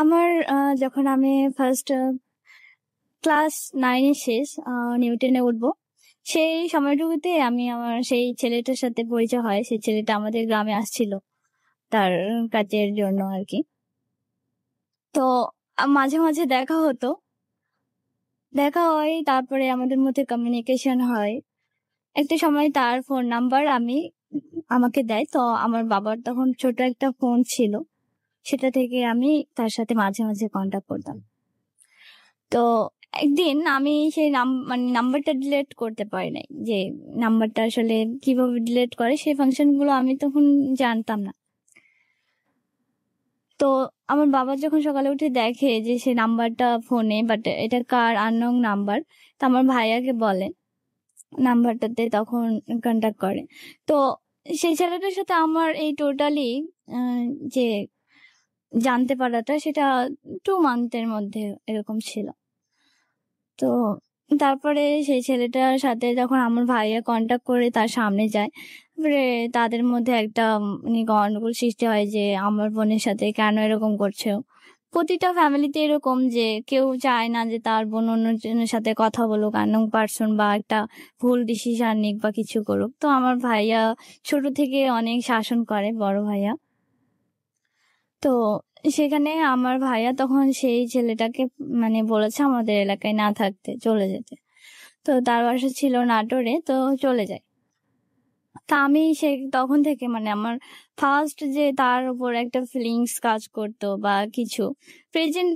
আমার যখন আমি ফার্স্ট ক্লাস 9 এ শেষ, নিউ 10 এ উঠবো, সেই সময়টুকুতে আমি আমার সেই ছেলেটার সাথে পরিচয় হয়। সেই ছেলেটা আমাদের গ্রামে আসছিল তার কাজের জন্য আর কি। তো মাঝে মাঝে দেখা হতো, দেখা হয়, তারপরে আমাদের মধ্যে কমিউনিকেশন হয়। একটা সময় তার ফোন নাম্বার আমাকে দেয়। তো আমার বাবার তখন ছোট একটা ফোন ছিল, সেটা থেকে আমি তার সাথে মাঝে মাঝে কন্ট্যাক্ট করতাম। তো একদিন আমি সেই নাম্বারটা ডিলিট করতে পারি নাই, যে নাম্বারটা আসলে কিভাবে ডিলিট করে সেই ফাংশন গুলো আমি তখন জানতাম না। তো আমার বাবা যখন সকালে উঠে দেখে যে সে নাম্বারটা ফোনে, বাট এটা কার আননোন নাম্বার, তো আমার ভাইয়াকে বলে, নাম্বারটাতে তখন কন্ট্যাক্ট করে। তো সেই ছেলেটার সাথে আমার এই টোটালি যে জানতে পারাটা, সেটা 2 মান্থের মধ্যে এরকম ছিল। তো তারপরে সেই ছেলেটার সাথে যখন আমার ভাইয়া কন্ট্যাক্ট করে তার সামনে যায়, তারপরে তাদের মধ্যে একটা গন্ডগোল সৃষ্টি হয় যে আমার বোনের সাথে কেন এরকম করছো। প্রতিটা ফ্যামিলিতে এরকম যে কেউ চায় না যে তার বোন অন্যজনের সাথে কথা বলুক, আননোন পারসন, বা একটা ভুল ডিসিশন নিক বা কিছু করুক। তো আমার ভাইয়া ছোট থেকে অনেক শাসন করে, বড় ভাইয়া। তো সেখানে আমার ভাইয়া তখন সেই ছেলেটাকে বলেছে আমাদের এলাকায় না থাকতে, চলে যেতে। তো তার বাসা ছিল নাটোরে, তো চলে যায়। তা আমি তখন থেকে আমার ফার্স্ট যে তার উপর একটা ফিলিংস কাজ করতো বা কিছু প্রেজেন্ট,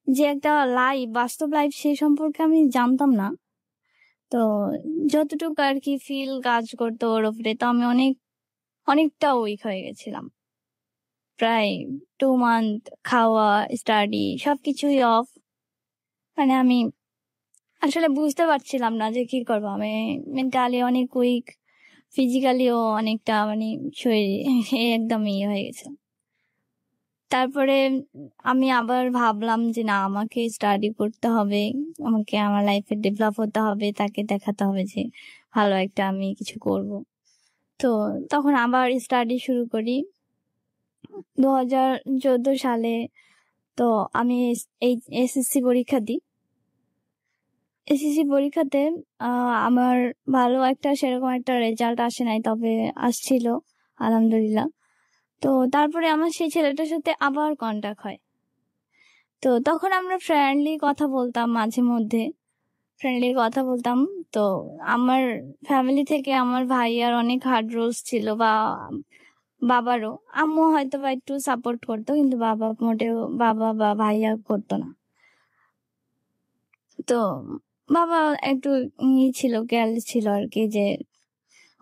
যে একটা লাইফ, বাস্তব লাইফ, সে সম্পর্কে আমি জানতাম না। তো যতটুকু আর কি ফিল কাজ করতো ওর উপরে, তো আমি অনেকটা উইক হয়ে গেছিলাম। প্রায় 2 মান্থ খাওয়া, স্টাডি সবকিছুই অফ। আমি আসলে বুঝতে পারছিলাম না যে কি করবো। আমি মেন্টালি অনেক উইক, ফিজিক্যালিও অনেকটা শরীর একদম ইয়ে হয়ে গেছে। তারপরে আমি আবার ভাবলাম যে না, আমাকে স্টাডি করতে হবে, আমাকে আমার লাইফে ডেভেলপ হতে হবে, তাকে দেখাতে হবে যে ভালো একটা আমি কিছু করব। তো তখন আবার স্টাডি শুরু করি 2014 সালে। তো আমি এই এসএসসি পরীক্ষা দিই। এসএসসি পরীক্ষাতে আমার ভালো একটা সেরকম একটা রেজাল্ট আসে নাই, তবে আসছিল আলহামদুলিল্লাহ। তো তারপরে আমার সেই ছেলেটার সাথে আবার কন্টাক্ট হয়। তো তখন আমরা ফ্রেন্ডলি কথা বলতাম, মাঝে মধ্যে ফ্রেন্ডলি কথা বলতাম। তো আমার ফ্যামিলি থেকে আমার ভাইয়ার অনেক হার্ড রোলস ছিল, বা বাবারও। আম্মু হয়তো বা একটু সাপোর্ট করতো, কিন্তু বাবা বা ভাইয়া করতো না। তো বাবা একটু ছিল, কেয়ারলেস ছিল আর কি, যে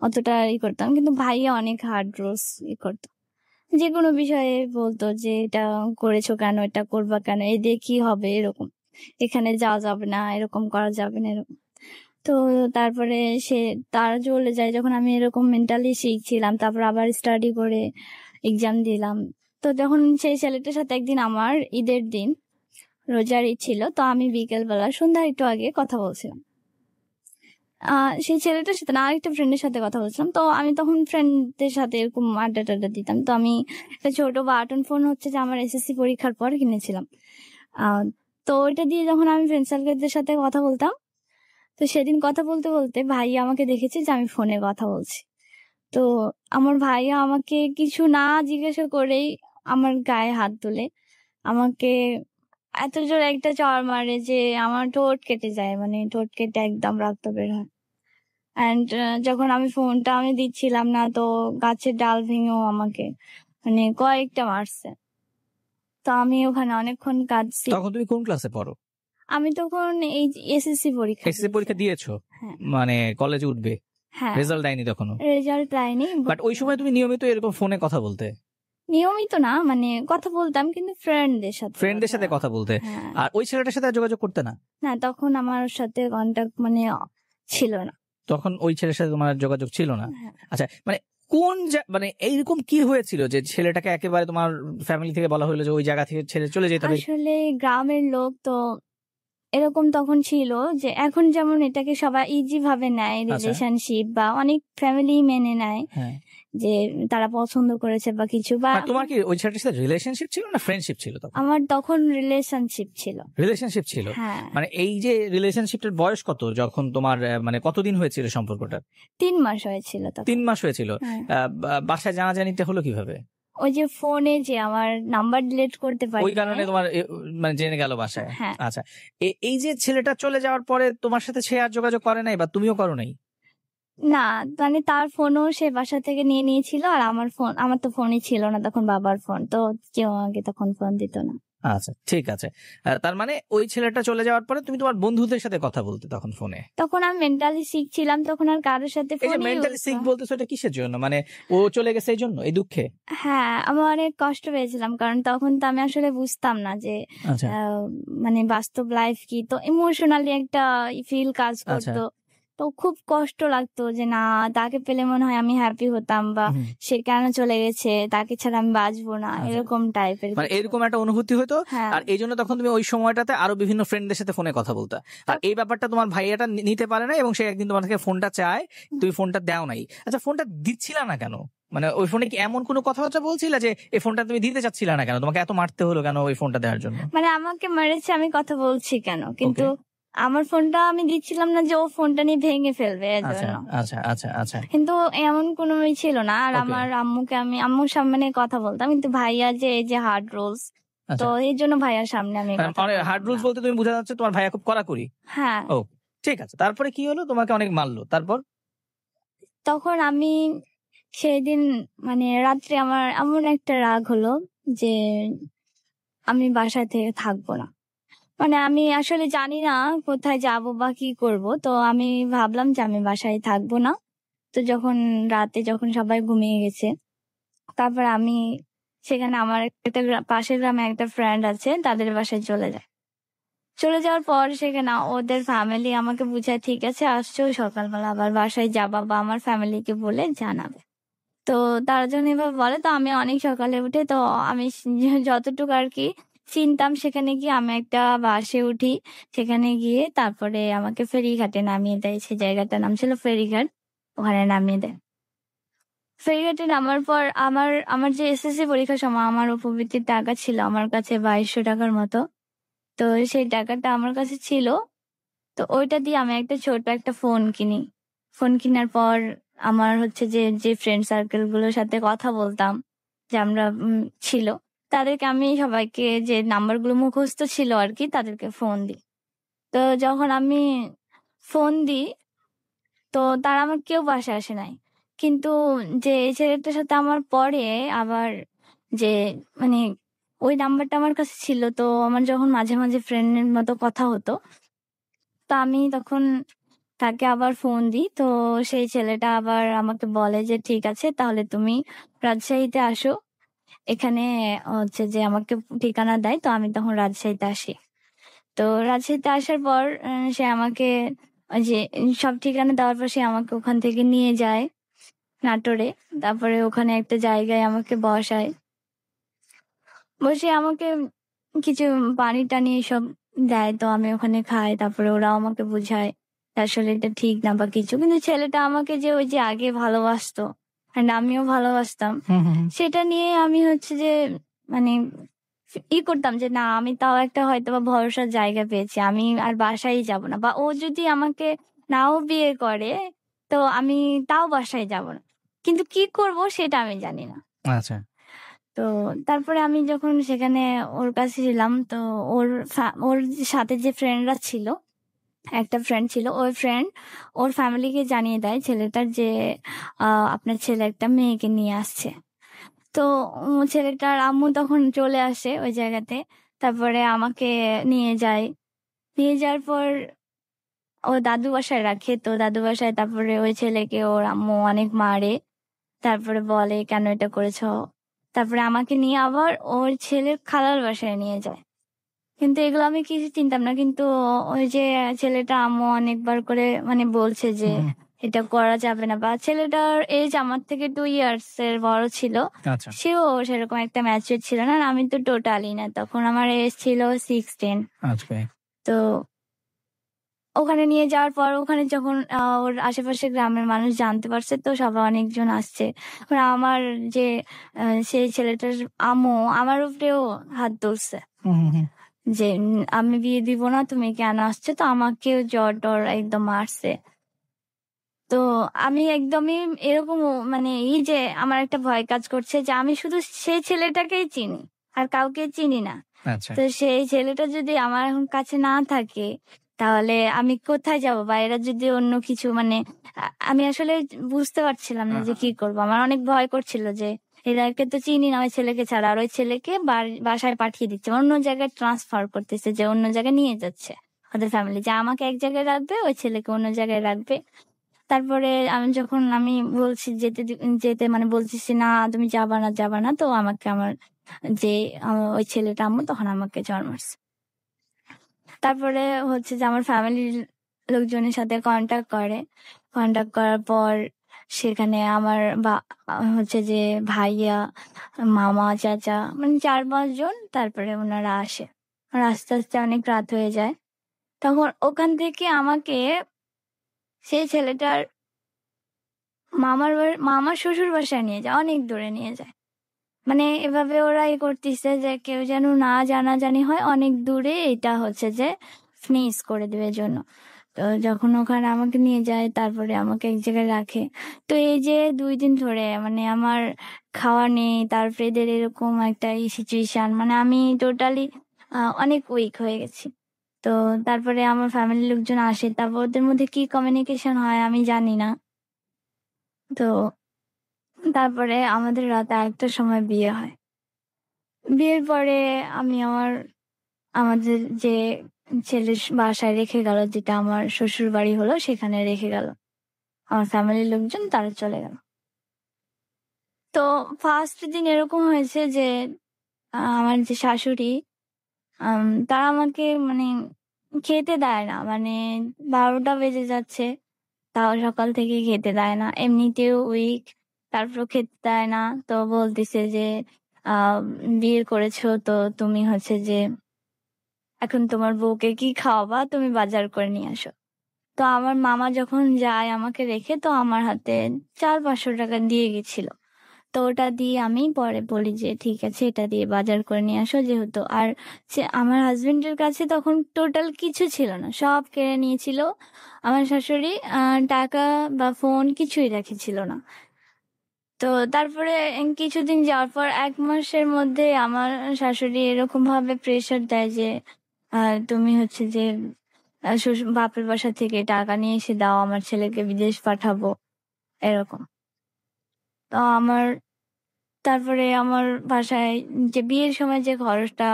অতটা করতাম। কিন্তু ভাইয়া অনেক হার্ড রোলস করতো, যে কোনো বিষয়ে বলতো যে এটা করেছো কেন, এটা করবা কেন, এই দিয়ে কি হবে, এরকম এখানে যাওয়া যাবে না, এরকম করা যাবে না, এরকম। তো তারপরে তারা চলে যায় যখন আমি এরকম মেন্টালি শিখছিলাম। তারপর আবার স্টাডি করে এক্সাম দিলাম। তো যখন সেই ছেলেটার সাথে একদিন আমার ঈদের দিন, রোজার ঈদ ছিল, তো আমি বিকেলবেলা সন্ধ্যা একটু আগে কথা বলছিলাম সেই ছেলেটার সাথে, না আরেকটা ফ্রেন্ডের সাথে কথা বলছিলাম। তো আমি তখন ফ্রেন্ডদের সাথে এরকম আড্ডা টাড্ডা দিতাম। তো আমি একটা ছোট বাটন ফোন হচ্ছে যে আমার এসএসসি পরীক্ষার পর কিনেছিলাম। তো ওইটা দিয়ে যখন আমি ফ্রেন্ড সার্কেলদের সাথে কথা বলতাম, তো সেদিন কথা বলতে বলতে ভাইয়া আমাকে দেখেছে যে আমি ফোনে কথা বলছি। তো আমার ভাইয়া আমাকে কিছু না জিজ্ঞাসা করেই আমার গায়ে হাত তুলে আমাকে এত জোর একটা চড় মারে যে আমার ঠোঁট কেটে যায়, ঠোঁট কেটে একদম রক্ত বের হয়। অ্যান্ড যখন আমি ফোনটা দিচ্ছিলাম না, তো গাছের ডাল ভেঙেও আমাকে কয়েকটা মারছে। তো আমি ওখানে অনেকক্ষণ কাঁদছি। তখন তুমি কোন ক্লাসে পড়ো? আমি তখন এই এসএসসি পরীক্ষা দিয়েছো? হ্যাঁ। কলেজে উঠবে, হ্যাঁ, রেজাল্ট দেয়নি তখনো? রেজাল্ট দেয়নি। বাট ওই সময় তুমি নিয়মিত এরকম ফোনে কথা বলতে? নিয়মিত না, কথা বলতাম, কিন্তু ফ্রেন্ডদের সাথে কথা বলতে। হ্যাঁ। আর ওই ছেলেটার সাথে যোগাযোগ করতে না? না, তখন আমার সাথে কন্টাক্ট ছিল না। তখন ওই ছেলের সাথে তোমার যোগাযোগ ছিল না? হ্যাঁ। আচ্ছা, কোন এইরকম কি হয়েছিল যে ছেলেটাকে একেবারে তোমার ফ্যামিলি থেকে বলা হলো যে ওই জায়গা থেকে ছেড়ে চলে যেতে হবে? আসলে গ্রামের লোক তো এরকম তখন ছিল যে এখন যেমন এটাকে সবাই ইজি ভাবে নেয়, রিলেশনশিপ বা অনেক ফ্যামিলি মেনে নেয় যে তারা পছন্দ করেছে বা কিছু, বা তোমার কি ওই ছেলেটার সাথে রিলেশনশিপ ছিল না ফ্রেন্ডশিপ ছিল? তখন আমার তখন রিলেশনশিপ ছিল। রিলেশনশিপ ছিল? হ্যাঁ, মানে এই যে রিলেশনশিপটার বয়স কত যখন তোমার, মানে কতদিন হয়েছিল সম্পর্কটা? 3 মাস হয়েছিল তখন। 3 মাস হয়েছিল। হ্যাঁ। বাসায় জানাজানিটা হলো কিভাবে? ওই যে ফোনে যে আমার নাম্বার ডিলিট করতে পারি ওই কারণে তোমার মানে জেনে গেল বাসায়? হ্যাঁ। আচ্ছা, এই যে ছেলেটা চলে যাওয়ার পরে তোমার সাথে সে আর যোগাযোগ করে নাই বা তুমিও করো নাই? না, মানে তার ফোনও সে বাসা থেকে নিয়ে নিয়েছিল, আর আমার তো ফোনই ছিল না তখন, বাবার ফোন, তো কেউ আমাকে তখন ফোন দিত না। আচ্ছা, ঠিক আছে। তার মানে ওই ছেলেটা চলে যাওয়ার পরে তুমি তোমার বন্ধুদের সাথে কথা বলতে তখন ফোনে? তখন আমি মেন্টালি সিক ছিলাম, তখন আর কারোর সাথে এই যে ফোন মেন্টালি সিক বলতেছো, এটা কিসের জন্য? মানে ও চলে গেছে এই জন্য, এই দুঃখে? হ্যাঁ, আমি অনেক কষ্ট পেয়েছিলাম, কারণ তখন তো আমি আসলে বুঝতাম না যে আচ্ছা, মানে বাস্তব লাইফ কি, তো ইমোশনালি একটা ফিল কাজ আচ্ছা। করতো। তো খুব কষ্ট লাগতো যে না, তাকে পেলে মনে হয় আমি হ্যাপি হতাম, বা হুম। সে কেন চলে গেছে, তাকে ছাড়া আমি বাঁচবো না, আচ্ছা। এরকম টাইপের মানে এরকম একটা অনুভূতি হতো। হ্যাঁ। আর এই জন্য তখন তুমি ওই সময়টাতে আরো বিভিন্ন ফ্রেন্ডদের সাথে ফোনে কথা বলতা। আর এই ব্যাপারটা তোমার ভাইয়াটা নিতে পারে না এবং সে একদিন তোমার থেকে ফোনটা চায়, তুমি ফোনটা দাও নাই। আচ্ছা, ফোনটা দিচ্ছিলা না কেন? মানে ওই ফোনে কি এমন কোনো কথাবার্তা বলছিলা যে এই ফোনটা তুমি দিতে চাচ্ছিলা না কেন? তোমাকে এত মারতে হলো কেন ওই ফোনটা দেওয়ার জন্য? মানে আমাকে মেরেছে, আমি কথা বলছি কেন, কিন্তু আমার ফোনটা আমি দিচ্ছিলাম না যে ও ফোনটা নিয়ে ভেঙে ফেলবে এর আচ্ছা, জন্য। আচ্ছা, আচ্ছা, আচ্ছা। কিন্তু এমন কোনো ছিল না। আর Okay. আমার আম্মুর সামনে কথা বলতাম, কিন্তু ভাইয়া যে এই যে হার্ড রুলস, তো আচ্ছা, এই জন্য ভাইয়ার সামনে আমি কথা মানে বলতাম হার্ড রুলস না। বলতে তুমি বোঝা যাচ্ছে তোমার ভাইয়া খুব কড়াকড়ি। হ্যাঁ, ও, ঠিক আছে। তারপরে কি হলো? তোমাকে অনেক মারলো, তারপর? তখন আমি সেদিন মানে রাত্রে আমার এমন একটা রাগ হলো যে আমি বাসা থেকে থাকবো না। মানে আমি আসলে জানি না কোথায় যাব বা কি করব, তো আমি ভাবলাম যে আমি বাসায় থাকবো না। তো রাতে যখন সবাই ঘুমিয়ে গেছে, তারপর আমি সেখানে আমার একটা পাশের গ্রামে একটা ফ্রেন্ড আছে, তাদের বাসায় চলে যায়। চলে যাওয়ার পর সেখানে ওদের ফ্যামিলি আমাকে বুঝায়, ঠিক আছে আসছো, সকালবেলা আবার বাসায় যাবা বা আমার ফ্যামিলিকে বলে জানাবে। তো তারা যখন এভাবে বলে, তো আমি অনেক সকালে উঠে, তো আমি যতটুকু আর কি চিনতাম, সেখানে গিয়ে আমি একটা বাসে উঠি। সেখানে গিয়ে তারপরে আমাকে ফেরিঘাটে নামিয়ে দেয়। সেই জায়গাটার নাম ছিল ফেরিঘাট, ওখানে নামিয়ে দেয়। ফেরিঘাটে নামার পর আমার আমার যে এসএসসি পরীক্ষার সময় আমার উপবৃত্তির টাকা ছিল আমার কাছে 2200 টাকার মতো। তো সেই টাকাটা আমার কাছে ছিল, তো ওইটা দিয়ে আমি একটা ছোট একটা ফোন কিনি। ফোন কেনার পর আমার হচ্ছে যে যে ফ্রেন্ড সার্কেল গুলোর সাথে কথা বলতাম, যে আমরা ছিল, তাদেরকে আমি সবাইকে, যে নাম্বারগুলো মুখস্থ ছিল আর কি, তাদেরকে ফোন দিই। তো যখন আমি ফোন দিই, তো তারা আমার কেউ বাসায় আসে নাই। কিন্তু যে এই ছেলেটার সাথে আমার পরে আবার যে মানে ওই নাম্বারটা আমার কাছে ছিল, তো আমার যখন মাঝে মাঝে ফ্রেন্ডের মতো কথা হতো, তো আমি তখন তাকে আবার ফোন দিই। তো সেই ছেলেটা আবার আমাকে বলে যে ঠিক আছে, তাহলে তুমি রাজশাহীতে আসো। এখানে হচ্ছে যে আমাকে ঠিকানা দেয়, তো আমি তখন রাজশাহীতে আসি। তো রাজশাহীতে আসার পর সে আমাকে ওই যে সব ঠিকানা দেওয়ার পর সে আমাকে ওখান থেকে নিয়ে যায় নাটোরে। তারপরে ওখানে একটা জায়গায় আমাকে বসায়, বসে আমাকে কিছু পানি টানি এসব দেয়, তো আমি ওখানে খাই। তারপরে ওরাও আমাকে বুঝায় আসলে এটা ঠিক না বা কিছু, কিন্তু ছেলেটা আমাকে যে ওই যে আগে ভালোবাসতো and আমিও ভালোবাসতাম, সেটা নিয়ে আমি হচ্ছে যে মানে করতাম যে না, আমি তাও একটা হয়তো বা ভরসার জায়গা পেয়েছি, আমি আর বাসায় যাব না, বা ও যদি আমাকে নাও বিয়ে করে তো আমি তাও বাসায় যাব না। কিন্তু কি করব সেটা আমি জানি না। আচ্ছা, তো তারপরে আমি যখন সেখানে ওর কাছে ছিলাম, তো ওর সাথে যে ফ্রেন্ডরা ছিল, একটা ফ্রেন্ড ছিল, ওই ফ্রেন্ড ওর ফ্যামিলিকে জানিয়ে দেয় ছেলেটার যে আপনার ছেলে একটা মেয়েকে নিয়ে আসছে। তো ছেলেটার আম্মু তখন চলে আসে ওই জায়গাতে। তারপরে আমাকে নিয়ে যায়। নিয়ে যাওয়ার পর ও দাদু বাসায় রাখে। তো দাদু বাসায় তারপরে ওই ছেলেকে ওর আম্মু অনেক মারে। তারপরে বলে কেন এটা করেছো। তারপরে আমাকে নিয়ে আবার ওর ছেলের খালার বাসায় নিয়ে যায়। কিন্তু এগুলো আমি কিছু চিনতাম না, কিন্তু ওই যে ছেলেটা আম্মু অনেকবার করে মানে বলছে যে এটা করা যাবে না, বা ছেলেটার এজ আমার থেকে 2 ইয়ার্স এর বড় ছিল। আচ্ছা, সেও সেরকম একটা ম্যাচিউর ছিল না, আর আমি তো টোটালি না, তখন আমার এজ ছিল 16। আচ্ছা। তো ওখানে নিয়ে যাওয়ার পর ওখানে যখন ওর আশেপাশে গ্রামের মানুষ জানতে পারছে, তো সবাই অনেকজন আসছে। আমার যে সেই ছেলেটার আম্মু আমার উপরেও হাত তুলছে যে আমি বিয়ে দিব না, তুমি কেন আসছো। তো আমাকেও জ্বর টর একদম মারছে। তো আমি একদমই এরকম মানে এই যে আমার একটা ভয় কাজ করছে যে আমি শুধু সেই ছেলেটাকেই চিনি, আর কাউকে চিনি না। আচ্ছা তো সেই ছেলেটা যদি আমার এখন কাছে না থাকে, তাহলে আমি কোথায় যাব, বা এরা যদি অন্য কিছু মানে আমি আসলে বুঝতে পারছিলাম না যে কি করবো। আমার অনেক ভয় করছিল যে এদেরকে তো চিনি না ওই ছেলেকে ছাড়া, আর ওই ছেলেকে বাসায় পাঠিয়ে দিচ্ছে, অন্য জায়গায় ট্রান্সফার করতেছে, যে অন্য জায়গায় নিয়ে যাচ্ছে ওদের ফ্যামিলি, যে আমাকে এক জায়গায় রাখবে, ওই ছেলেকে অন্য জায়গায় রাখবে। তারপরে আমি বলছি যেতে যেতে মানে বলতেছি না তুমি যাবা না যাবা না, তো আমাকে আমার যে ওই ছেলেটা আম্মু তখন আমাকে জ্বর মারছে। তারপরে হচ্ছে যে আমার ফ্যামিলির লোকজনের সাথে কন্টাক্ট করার পর সেখানে আমার হচ্ছে যে ভাইয়া, মামা, চাচা, মানে 4-5 জন, তারপরে ওনারা আসে। আর আস্তে আস্তে অনেক রাত হয়ে যায়। তখন ওখান থেকে আমাকে সেই ছেলেটার মামার শ্বশুর বাসায় নিয়ে যায়, অনেক দূরে নিয়ে যায়। মানে এভাবে ওরা করতেছে যে কেউ যেন না জানাজানি হয়, অনেক দূরে এটা হচ্ছে যে ফিনিশ করে দেবে জন্য। তো যখন ওখানে আমাকে নিয়ে যায়, তারপরে আমাকে এক জায়গায় রাখে। তো এই যে 2 দিন ধরে মানে আমার খাওয়া নেই, তারপরে এদের এরকম একটা সিচুয়েশন, মানে আমি টোটালি অনেক উইক হয়ে গেছি। তো তারপরে আমার ফ্যামিলির লোকজন আসে, তারপর ওদের মধ্যে কি কমিউনিকেশন হয় আমি জানি না। তো তারপরে আমাদের রাত 1টার সময় বিয়ে হয়। বিয়ের পরে আমি আমাদের যে ছেলের বাসায় রেখে গেল, যেটা আমার শ্বশুর বাড়ি হলো, সেখানে রেখে গেল আমার ফ্যামিলির লোকজন, তারা চলে গেল। তো ফার্স্ট দিন এরকম হয়েছে যে আমার যে শাশুড়ি, তারা আমাকে মানে খেতে দেয় না, মানে 12টা বেজে যাচ্ছে, তাও সকাল থেকে খেতে দেয় না, এমনিতেও উইক, তারপর খেতে দেয় না। তো বলতেছে যে আহ বিয়ে করেছো, তো তুমি হচ্ছে যে এখন তোমার বউকে কি খাওয়াবা, তুমি বাজার করে নিয়ে আসো। তো আমার মামা যখন যায় আমাকে রেখে, তো আমার হাতে 400-500 টাকা দিয়ে গেছিল। তো ওটা দিয়ে আমি পরে বলি যে ঠিক আছে, এটা দিয়ে বাজার করে নিয়ে আসো, যেহেতু আর আমার হাজবেন্ডের কাছে তখন টোটাল কিছু ছিল না, সব কেড়ে নিয়েছিল আমার শাশুড়ি। টাকা বা ফোন কিছুই রেখেছিল না। তো তারপরে কিছুদিন যাওয়ার পর 1 মাসের মধ্যে আমার শাশুড়ি এরকম ভাবে প্রেশার দেয় যে তুমি হচ্ছে যে বাপের বাসা থেকে টাকা নিয়ে এসে দাও, আমার ছেলেকে বিদেশ পাঠাবো, এরকম। তো তারপরে আমার বাসায় যে বিয়ের সময় যে খরচটা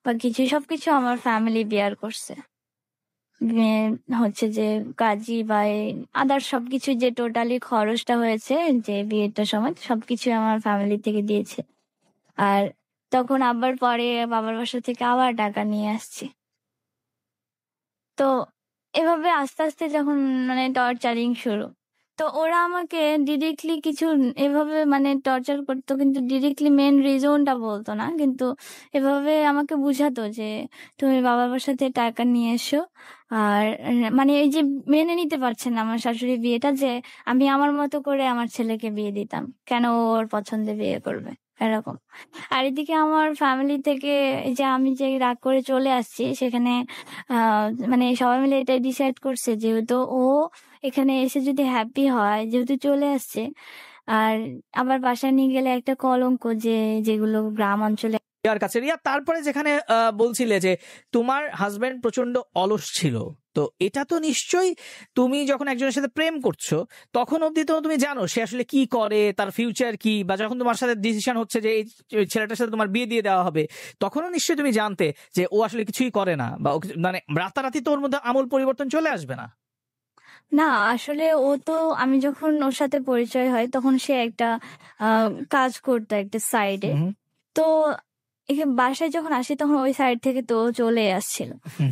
বা কিছু সবকিছু আমার ফ্যামিলি বিয়ার করছে। হচ্ছে যে কাজী বা আদার সবকিছু যে টোটালি খরচটা হয়েছে যে বিয়েটার সময়, সবকিছু আমার ফ্যামিলি থেকে দিয়েছে। আর তখন আবার পরে বাবার বাসা থেকে আবার টাকা নিয়ে আসছি। তো এভাবে আস্তে আস্তে যখন মানে টর্চারিং শুরু, তো ওরা আমাকে ডিরেক্টলি কিছু এভাবে মানে টর্চার করতো, কিন্তু ডিরেক্টলি মেন রিজনটা বলতো না, কিন্তু এভাবে আমাকে বুঝাতো যে তুমি বাবার বাসাতে টাকা নিয়ে এসো। আর মানে এই যে মেনে নিতে পারছেন না আমার শাশুড়ি বিয়েটা, যে আমি আমার মতো করে আমার ছেলেকে বিয়ে দিতাম, কেন ও ওর পছন্দে বিয়ে করবে, এরকম। আর এদিকে আমার ফ্যামিলি থেকে এই যে আমি যে রাগ করে চলে আসছি, সেখানে মানে সবাই মিলে এটাই ডিসাইড করছে, যেহেতু ও এখানে এসে যদি হ্যাপি হয়, যেহেতু চলে আসছে, আর আবার বাসায় নিয়ে গেলে একটা কলঙ্ক, যেগুলো গ্রাম অঞ্চলে। রিয়ার কাছে, রিয়া তারপরে যেখানে বলছিলে যে তোমার হাজবেন্ড প্রচন্ড অলস ছিল, তো এটা তো নিশ্চয়ই তুমি যখন একজনের সাথে প্রেম করছো তখন অবধি তো তুমি জানো সে আসলে কি করে, তার ফিউচার কি, বা যখন তোমার সাথে ডিসিশন হচ্ছে যে এই ছেলেটার সাথে তোমার বিয়ে দিয়ে দেওয়া হবে, তখনও নিশ্চয়ই তুমি জানতে যে ও আসলে কিছুই করে না, বা মানে রাতারাতি তো ওর মধ্যে আমূল পরিবর্তন চলে আসবে না। না, আসলে ও তো আমি যখন ওর সাথে পরিচয় হয়, তখন সে একটা কাজ করতো একটা সাইডে। তো এখানে বাসায় যখন আসি, তখন ওই সাইড থেকে তো ও চলে আসছিল।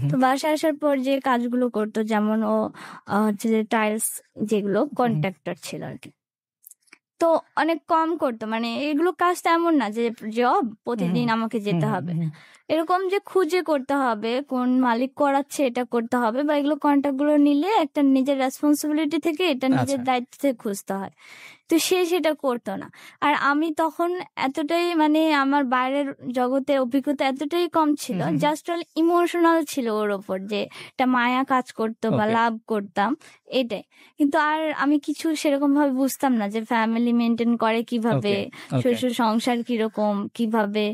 তো বাসায় আসার পর যে কাজগুলো করতো, যেমন ও হচ্ছে যে টাইলস, যেগুলো কন্ট্রাক্টর ছিল আর কি। তো অনেক কম করতো, মানে এগুলো কাজ তেমন না যে জব প্রতিদিন আমাকে যেতে হবে, এরকম যে খুঁজে করতে হবে কোন মালিক করাচ্ছে এটা করতে হবে, বা এগুলো কন্ট্যাক্ট গুলো নিলে একটা নিজের রেসপন্সিবিলিটি থেকে এটা নিজের আচ্ছা। দায়িত্ব থেকে খুঁজতে হয়। তো সে সেটা করতো না। আর আমি তখন এতটাই মানে আমার বাইরের জগতের অভিজ্ঞতা এতটাই কম ছিল, জাস্ট ইমোশনাল ছিল ওর ওপর, যে একটা মায়া কাজ করতো বা ওকে। লাভ করতাম এটাই। কিন্তু আর আমি কিছু সেরকম ভাবে বুঝতাম না যে ফ্যামিলি মেনটেন করে কিভাবে, ওকে। ওকে। শ্বশুর সংসার কিরকম, কিভাবে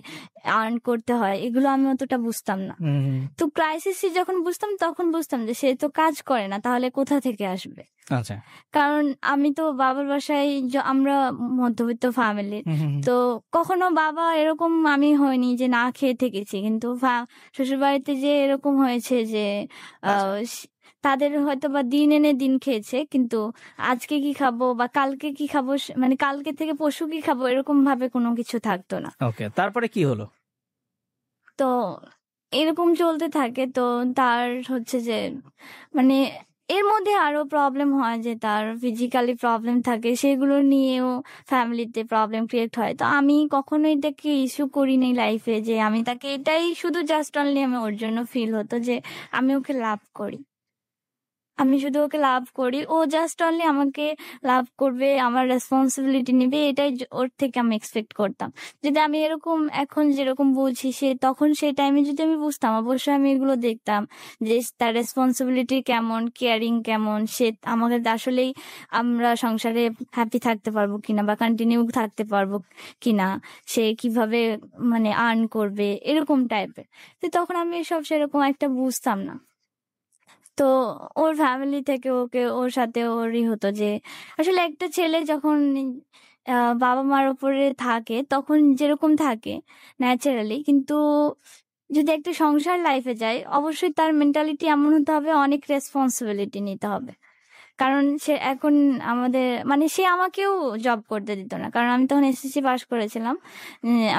আর্ন করতে হয়, এগুলো আমি অতটা বুঝতাম না। তো ক্রাইসিসে যখন বুঝতাম তখন বুঝতাম যে সে তো কাজ করে না, তাহলে কোথা থেকে আসবে। আচ্ছা। কারণ আমি তো বাবার বাসায় আমরা মধ্যবিত্ত ফ্যামিলির, তো কখনো বাবা এরকম আমি হয়নি যে না খেয়ে থেকেছি, কিন্তু শ্বশুর বাড়িতে যে এরকম হয়েছে যে আচ্ছা। তাদের হয়তো বা দিন এনে দিন খেয়েছে, কিন্তু আজকে কি খাবো বা কালকে কি খাবো, মানে কালকে থেকে পরশু কি খাবো, এরকম ভাবে কোনো কিছু থাকতো না। ওকে, তারপরে কি হলো? তো এরকম চলতে থাকে। তো তার হচ্ছে যে মানে এর মধ্যে আরো প্রবলেম হয় যে তার ফিজিক্যালি প্রবলেম থাকে, সেগুলো নিয়েও ফ্যামিলিতে প্রবলেম ক্রিয়েট হয়। তো আমি কখনো এটাকে ইস্যু করিনি লাইফে, যে আমি তাকে এটাই শুধু জাস্ট অনলি আমি ওর জন্য ফিল হতো যে আমি ওকে লাভ করি, আমি শুধু ওকে লাভ করি, ও জাস্ট অনলি আমাকে লাভ করবে, আমার রেসপন্সিবিলিটি নিবে, এটাই ওর থেকে আমি এক্সপেক্ট করতাম। যদি আমি এরকম এখন যেরকম বুঝি, সে তখন সেই টাইমে যদি আমি বুঝতাম, অবশ্যই আমি এগুলো দেখতাম যে তার রেসপন্সিবিলিটি কেমন, কেয়ারিং কেমন, সে আমাকে আসলেই আমরা সংসারে হ্যাপি থাকতে পারবো কিনা বা কন্টিনিউ থাকতে পারবো কিনা, সে কিভাবে মানে আর্ন করবে, এরকম টাইপের। তো তখন আমি এসব সেরকম একটা বুঝতাম না। তো ওর ফ্যামিলি থেকে ওকে, ওর সাথে ওরই হতো যে আসলে একটা ছেলে যখন বাবা মার উপরে থাকে তখন যেরকম থাকে ন্যাচারালি, কিন্তু যদি একটা সংসার লাইফে যায় অবশ্যই তার মেন্টালিটি এমন হতে হবে, অনেক রেসপন্সিবিলিটি নিতে হবে। কারণ সে এখন আমাদের মানে সে আমাকেও জব করতে দিত না, কারণ আমি তখন এসএসসি পাস করেছিলাম।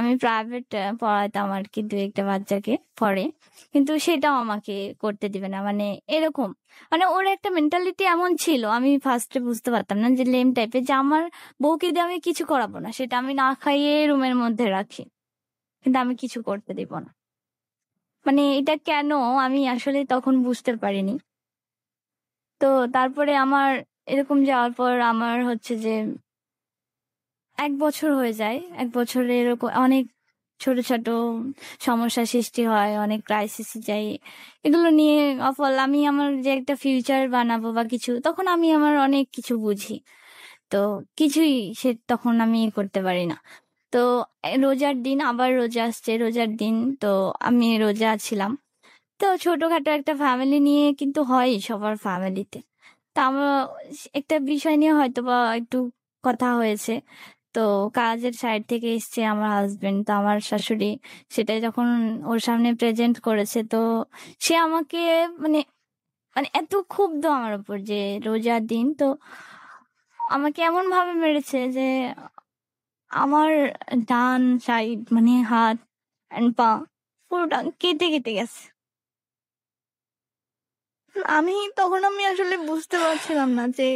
আমি প্রাইভেট পড়াতাম আর কি, দু একটা বাচ্চাকে পড়ে, কিন্তু সেটাও আমাকে করতে দিবে না, মানে এরকম। মানে ওর একটা মেন্টালিটি এমন ছিল, আমি ফার্স্টে বুঝতে পারতাম না, যে লেম টাইপের, যে আমার বউকে দিয়ে আমি কিছু করাবো না, সেটা আমি না খাইয়ে রুমের মধ্যে রাখি, কিন্তু আমি কিছু করতে দিব না। মানে এটা কেন আমি আসলে তখন বুঝতে পারিনি। তো তারপরে আমার এরকম যাওয়ার পর আমার হচ্ছে যে 1 বছর হয়ে যায়, 1 বছরে এরকম অনেক ছোট ছোট সমস্যা সৃষ্টি হয়, অনেক ক্রাইসিস যাই, এগুলো নিয়ে অফল আমি আমার যে একটা ফিউচার বানাবো বা কিছু, তখন আমি আমার অনেক কিছু বুঝি, তো কিছুই সে তখন আমি করতে পারি না। তো রোজার দিন, আবার রোজা আসছে, রোজার দিন তো আমি রোজা ছিলাম। তো ছোটখাটো একটা ফ্যামিলি নিয়ে কিন্তু হয় সবার ফ্যামিলিতে। তা আমরা একটা বিষয় নিয়ে হয়তো বা একটু কথা হয়েছে, তো কাজের সাইড থেকে এসছে আমার হাজবেন্ড, তো আমার শাশুড়ি সেটা যখন ওর সামনে প্রেজেন্ট করেছে, তো সে আমাকে মানে মানে এত ক্ষুব্ধ আমার উপর যে রোজার দিন, তো আমাকে এমন ভাবে মেরেছে যে আমার ডান সাইড মানে হাত অ্যান্ড পা পুরোটা কেটে কেটে গেছে। আমি আসলে বুঝতে পারছিলাম না যে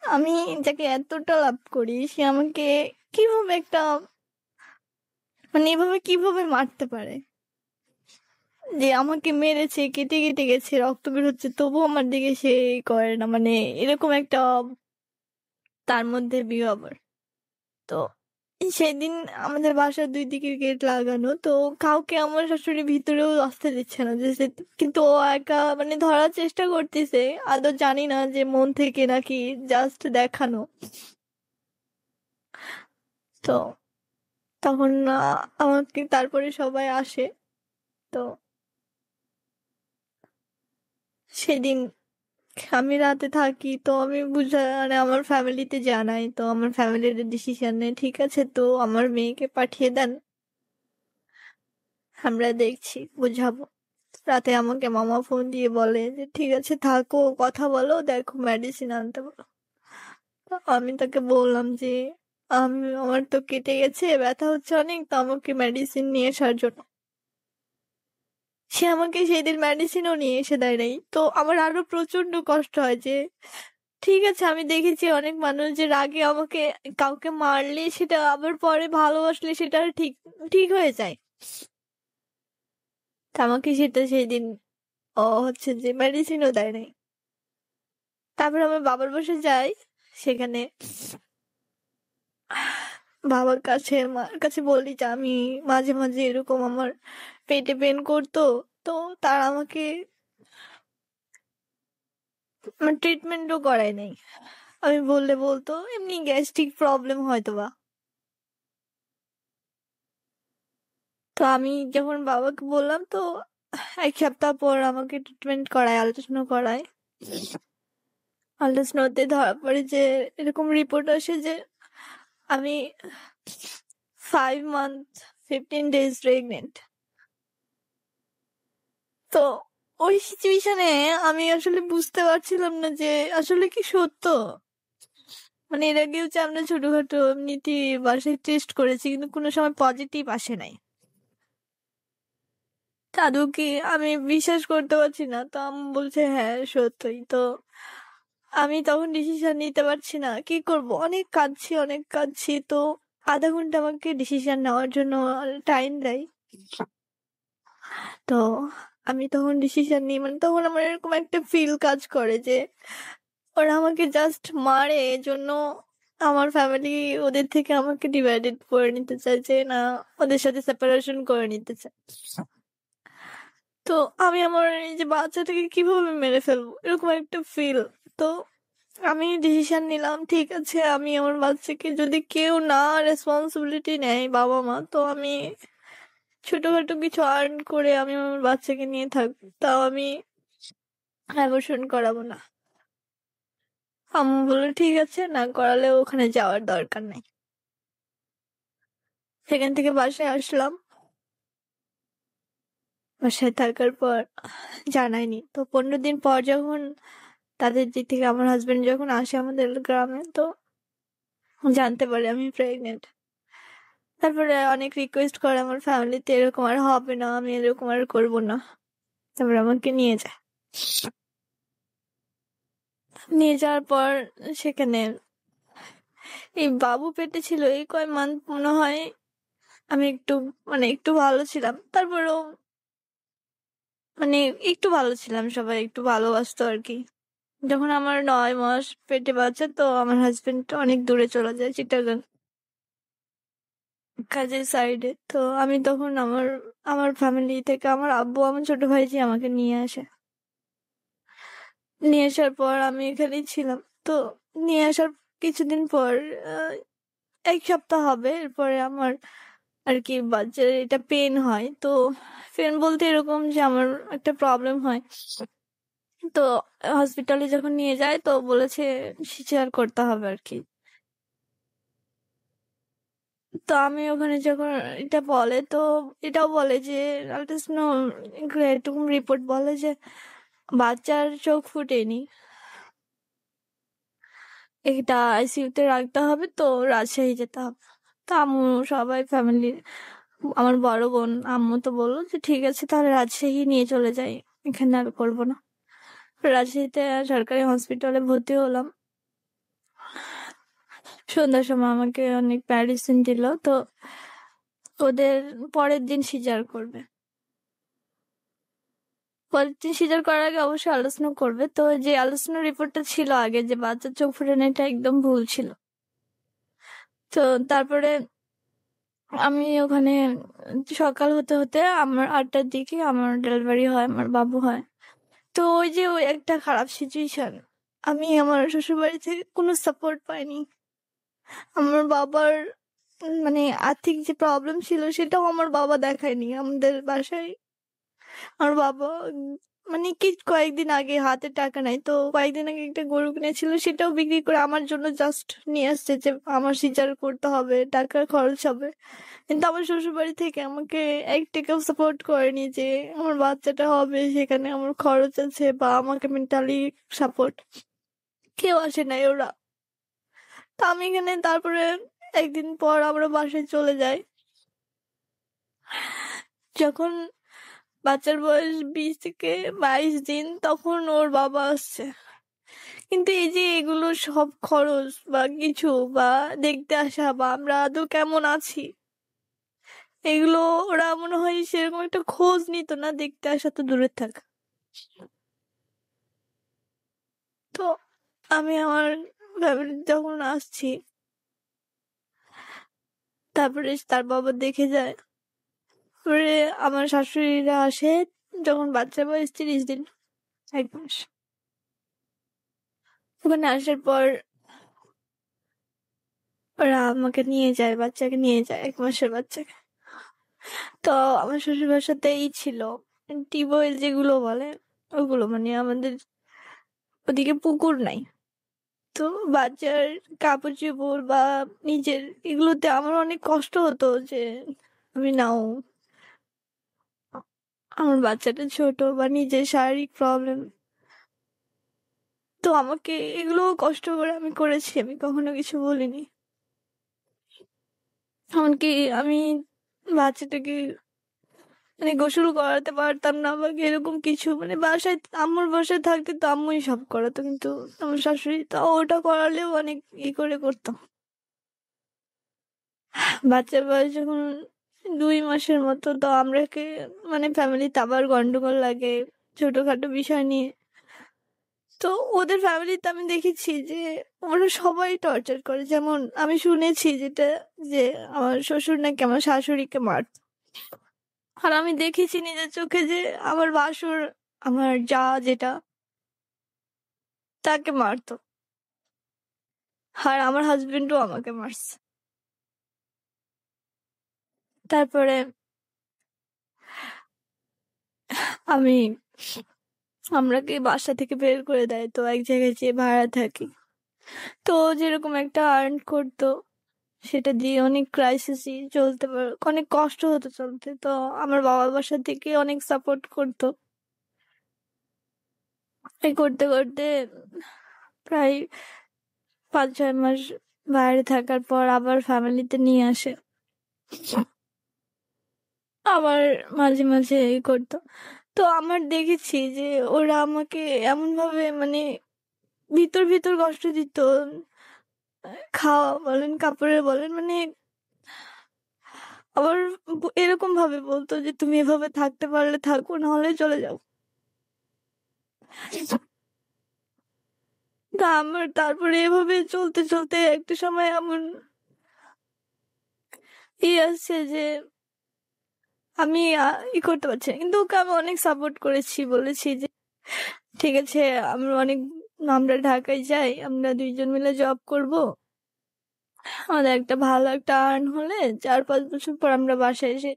আমি যাকে এতটা লাভ করি সে আমাকে কিভাবে একটা মানে এভাবে কিভাবে মারতে পারে, যে আমাকে মেরেছে, কেটে কেটে গেছে, রক্ত বের হচ্ছে, তবুও আমার দিকে সে করে না, মানে এরকম একটা তার মধ্যে বিহেভিয়ার। তো সেদিন আমাদের বাসার 2 দিকে গেট লাগানো, তো কাউকে আমার শাশুড়ি ভিতরেও আসতে দিচ্ছে না, যে কিন্তু ও একা মানে ধরার চেষ্টা করতেছে, আদৌ জানি না যে মন থেকে নাকি জাস্ট দেখানো। তো তখন আমাকে তারপরে সবাই আসে। তো সেদিন আমি রাতে থাকি, তো আমি মানে আমার ফ্যামিলিতে জানাই, তো আমার ফ্যামিলির ডিসিশন নেই, ঠিক আছে তো আমার মেয়েকে পাঠিয়ে দেন, আমরা দেখছি, বুঝাবো। রাতে আমাকে মামা ফোন দিয়ে বলে যে ঠিক আছে থাকো, কথা বলো, দেখো মেডিসিন আনতে বলো। তো আমি তাকে বললাম যে আমার তো কেটে গেছে, ব্যথা হচ্ছে অনেক, তো আমাকে মেডিসিন নিয়ে আসার জন্য। সে আমাকে সেদিন মেডিসিনও নিয়ে এসে দেয় নাই। তো আমার আরো প্রচন্ড কষ্ট হয় যে ঠিক আছে, আমি দেখেছি অনেক মানুষ যে রাগে আমাকে কাউকে মারলে সেটা আবার পরে ভালোবাসলে সেটা ঠিক ঠিক হয়ে যায়। তা আমাকে সেটা সেই দিন হচ্ছে যে মেডিসিনও দেয় নাই। তারপর আমার বাবার বাসায় যাই, সেখানে বাবার কাছে মার কাছে বলি যে আমি মাঝে মাঝে এরকম আমার পেটে পেন করতো, তো তারা আমাকে ট্রিটমেন্টও করায় নাই। আমি বললে বলতো এমনি গ্যাস্ট্রিক প্রবলেম হয়তো বা। তো আমি যখন বাবাকে বললাম, তো 1 সপ্তাহ পর আমাকে ট্রিটমেন্ট করায়, আল্ট্রাসাউন্ড করায়। আল্ট্রাসাউন্ডে ধরা পড়ে যে এরকম রিপোর্ট আসে যে আমি 5 months 15 days প্রেগনেন্ট। তো ওই সিচুয়েশনে আমি আসলে বুঝতে পারছিলাম না যে আসলে কি সত্য। মানে এর আগেও যে আমরা ছোটখাটো এমনিতে বাসায় টেস্ট করেছি, কিন্তু কোনো সময় পজিটিভ আসে নাই। দাদু কি, আমি বিশ্বাস করতে পারছি না। তো আম্মু বলছে হ্যাঁ সত্যই। তো আমি তখন ডিসিশন নিতে পারছি না, কি করব। অনেক কাঁদছি অনেক কাঁদছি। তো আধা ঘন্টা আমাকে ডিসিশন নেওয়ার জন্য টাইম দেয়। তো আমি তখন ডিসিশন নিই, মানে তখন আমার এরকম একটা ফিল কাজ করে যে ওরা আমাকে জাস্ট মারে এজন্য আমার ফ্যামিলি ওদের থেকে আমাকে ডিভাইডেড করে নিতে চাইছে না, ওদের সাথে সেপারেশন করে নিতে চায়। তো আমি আমার এই যে বাচ্চাটাকে কিভাবে মেরে ফেলবো, এরকম একটা ফিল। তো আমি ডিসিশন নিলাম, ঠিক আছে আমি আমার বাচ্চাকে, যদি কেউ না রেসপন্সিবিলিটি নেয় বাবা মা, তো আমি ছোটখাটো কিছু আর্ন করে আমি আমার বাচ্চাকে নিয়ে থাকবো, তাও আমি অ্যাবর্শন করাবো না। আম্মু বললো ঠিক আছে, না করালে ওখানে যাওয়ার দরকার নেই। সেখান থেকে বাসায় আসলাম। বাসায় থাকার পর জানায়নি। তো 15 দিন পর যখন তাদের দিক থেকে আমার হাজবেন্ড যখন আসে আমাদের গ্রামে, তো জানতে পারে আমি প্রেগনেন্ট। তারপরে অনেক রিকোয়েস্ট করে আমার ফ্যামিলিতে, এরকম আর হবে না, আমি এরকম আর করবো না। তারপরে আমাকে নিয়ে যায়। নিয়ে যাওয়ার পর সেখানে এই বাবু পেটে ছিল এই কয় মান্থ মনে হয় আমি একটু মানে একটু ভালো ছিলাম। তারপরেও মানে একটু ভালো ছিলাম, সবাই একটু ভালোবাসতো আর কি। যখন আমার 9 মাস পেটে বাচ্চা, তো আমার হাজবেন্ড অনেক দূরে চলে যায়, চিটাগাং কাজের সাইডে। তো আমি তখন আমার আমার ফ্যামিলি থেকে আমার আব্বু আমার ছোট ভাইজি আমাকে নিয়ে আসে। নিয়ে আসার পর আমি এখানেই ছিলাম। তো নিয়ে আসার কিছুদিন পর 1 সপ্তাহ হবে, এরপরে আমার আর কি বাচ্চার এটা পেন হয়। তো পেন বলতে এরকম যে আমার একটা প্রবলেম হয়। তো হসপিটালে যখন নিয়ে যায়, তো বলেছে সিজার করতে হবে আর কি। তো আমি ওখানে যখন এটা বলে, তো এটাও বলে যে আল্ট্রাসাউন্ড এরকম রিপোর্ট বলে যে বাচ্চার চোখ ফুটেনি, এটা আইসিইউতে রাখতে হবে, তো রাজশাহী যেতে হবে। তো আম্মু সবাই ফ্যামিলি, আমার বড় বোন আম্মু তো বললো যে ঠিক আছে তাহলে রাজশাহী নিয়ে চলে যাই, এখানে আর করবো না। রাজশাহীতে সরকারি হসপিটালে ভর্তি হলাম। সন্ধ্যার সময় আমাকে অনেক মেডিসিন দিল। তো ওদের পরের দিন সিজার করবে। পরের দিন সিজার করার আগে অবশ্যই আলোচনা করবে। তো যে আলোচনা রিপোর্টটা ছিল আগে যে বাচ্চার চোখ ফুটানো, এটা একদম ভুল ছিল। তো তারপরে আমি ওখানে সকাল হতে হতে আমার 8টার দিকে আমার ডেলিভারি হয়, আমার বাবু হয়। তো ওই যে ওই একটা খারাপ সিচুয়েশন, আমি আমার শ্বশুরবাড়ি থেকে কোনো সাপোর্ট পাইনি। আমার বাবার মানে আর্থিক যে প্রবলেম ছিল সেটাও আমার বাবা দেখায়নি আমাদের বাসায়। আমার বাবা মানে কি কয়েকদিন আগে হাতে টাকা নাই, তো কয়েকদিন আগে একটা গরু কিনেছিল, সেটাও বিক্রি করে আমার জন্য জাস্ট নিয়ে আসছে যে আমার সিজার করতে হবে, টাকা খরচ হবে। কিন্তু আমার শ্বশুর বাড়ি থেকে আমাকে 1 টাকাও সাপোর্ট করেনি যে আমার বাচ্চাটা হবে, সেখানে আমার খরচ আছে, বা আমাকে মেন্টালি সাপোর্ট কেউ আসে নাই ওরা। তো আমি এখানে তারপরে একদিন পর আমরা বাসায় চলে যাই। যখন বাচ্চার বয়স 20 থেকে 22 দিন, তখন ওর বাবা আসছে। কিন্তু এই যে এগুলো সব খরচ বা কিছু বা দেখতে আসা বা আমরা আদৌ কেমন আছি, এগুলো ওরা মনে হয় সেরকম একটা খোঁজ নিত না, দেখতে আসা তো দূরের থাক। তো আমি আমার ফ্যামিলি যখন আসছি, তারপরে তার বাবা দেখে যায়। পরে আমার শাশুড়িরা আসে যখন বাচ্চার বয়স 30 দিন, 1 মাস। ওখানে আসার পর ওরা আমাকে নিয়ে যায়, বাচ্চাকে নিয়ে যায়, 1 মাসের বাচ্চাকে। তো আমার শ্বশুর বাসাতেই ছিল টিউবওয়েল যেগুলো বলে ওগুলো, মানে আমাদের ওদিকে পুকুর নাই। তো বাচ্চার কাপড় চোপড় বা নিজের এগুলোতে আমার অনেক কষ্ট হতো যে আমি নাও, আমার বাচ্চাটা ছোট বা নিজের শারীরিক প্রবলেম। তো আমাকে এগুলো কষ্ট করে আমি করেছি, আমি কখনো কিছু বলিনি। এমনকি আমি বাচ্চাটাকে মানে গোসল করাতে পারতাম না বা এরকম কিছু, মানে বাসায় আম্মুর বাসায় থাকতে তো আম্মুই সব করাতো, কিন্তু আমার শাশুড়ি তো ওটা করালেও অনেক করে করতাম। বাচ্চার বয়স যখন 2 মাসের মতো, তো আমরাকে মানে ফ্যামিলিতে আবার গন্ডগোল লাগে ছোটখাটো বিষয় নিয়ে। তো ওদের ফ্যামিলিতে আমি দেখেছি যে ওরা সবাই টর্চার করে। যেমন আমি শুনেছি যেটা, যে আমার শ্বশুর নাকি আমার শাশুড়িকে মারত। আর আমি দেখেছি নিজের চোখে যে আমার ভাসুর, আমার যা যেটা, তাকে মারতো। আর আমার হাজবেন্ডও আমাকে মারছে। তারপরে আমি আমরাকে বাসা থেকে বের করে দেয়, তো এক জায়গায় যেয়ে ভাড়া থাকি। তো ও যেরকম একটা আর্ন করতো সেটা দিয়ে অনেক ক্রাইসিসই চলতে পারে, অনেক কষ্ট হতো চলতে। তো আমার বাবা বাসা থেকে অনেক সাপোর্ট করতো। এই করতে করতে প্রায় 5-6 মাস বাইরে থাকার পর আবার ফ্যামিলিতে নিয়ে আসে। আবার মাঝে মাঝে এই করতো। তো আমার দেখেছি যে ওরা আমাকে এমন ভাবে মানে ভিতর ভিতর কষ্ট দিত, খাওয়া বলেন কাপড়ের বলেন, মানে আবার এরকম ভাবে বলতো যে তুমি এভাবে থাকতে পারলে থাকো, না হলে চলে যাও। তা আমার তারপরে এভাবে চলতে চলতে একটা সময় এমন আসছে যে আমি করতে পারছি না। কিন্তু ওকে আমি অনেক সাপোর্ট করেছি, বলেছি যে ঠিক আছে, আমরা ঢাকায় যাই, আমরা 2জন মিলে জব করব, আমাদের একটা ভালো একটা আর্ন হলে 4-5 বছর পর আমরা বাসায় এসে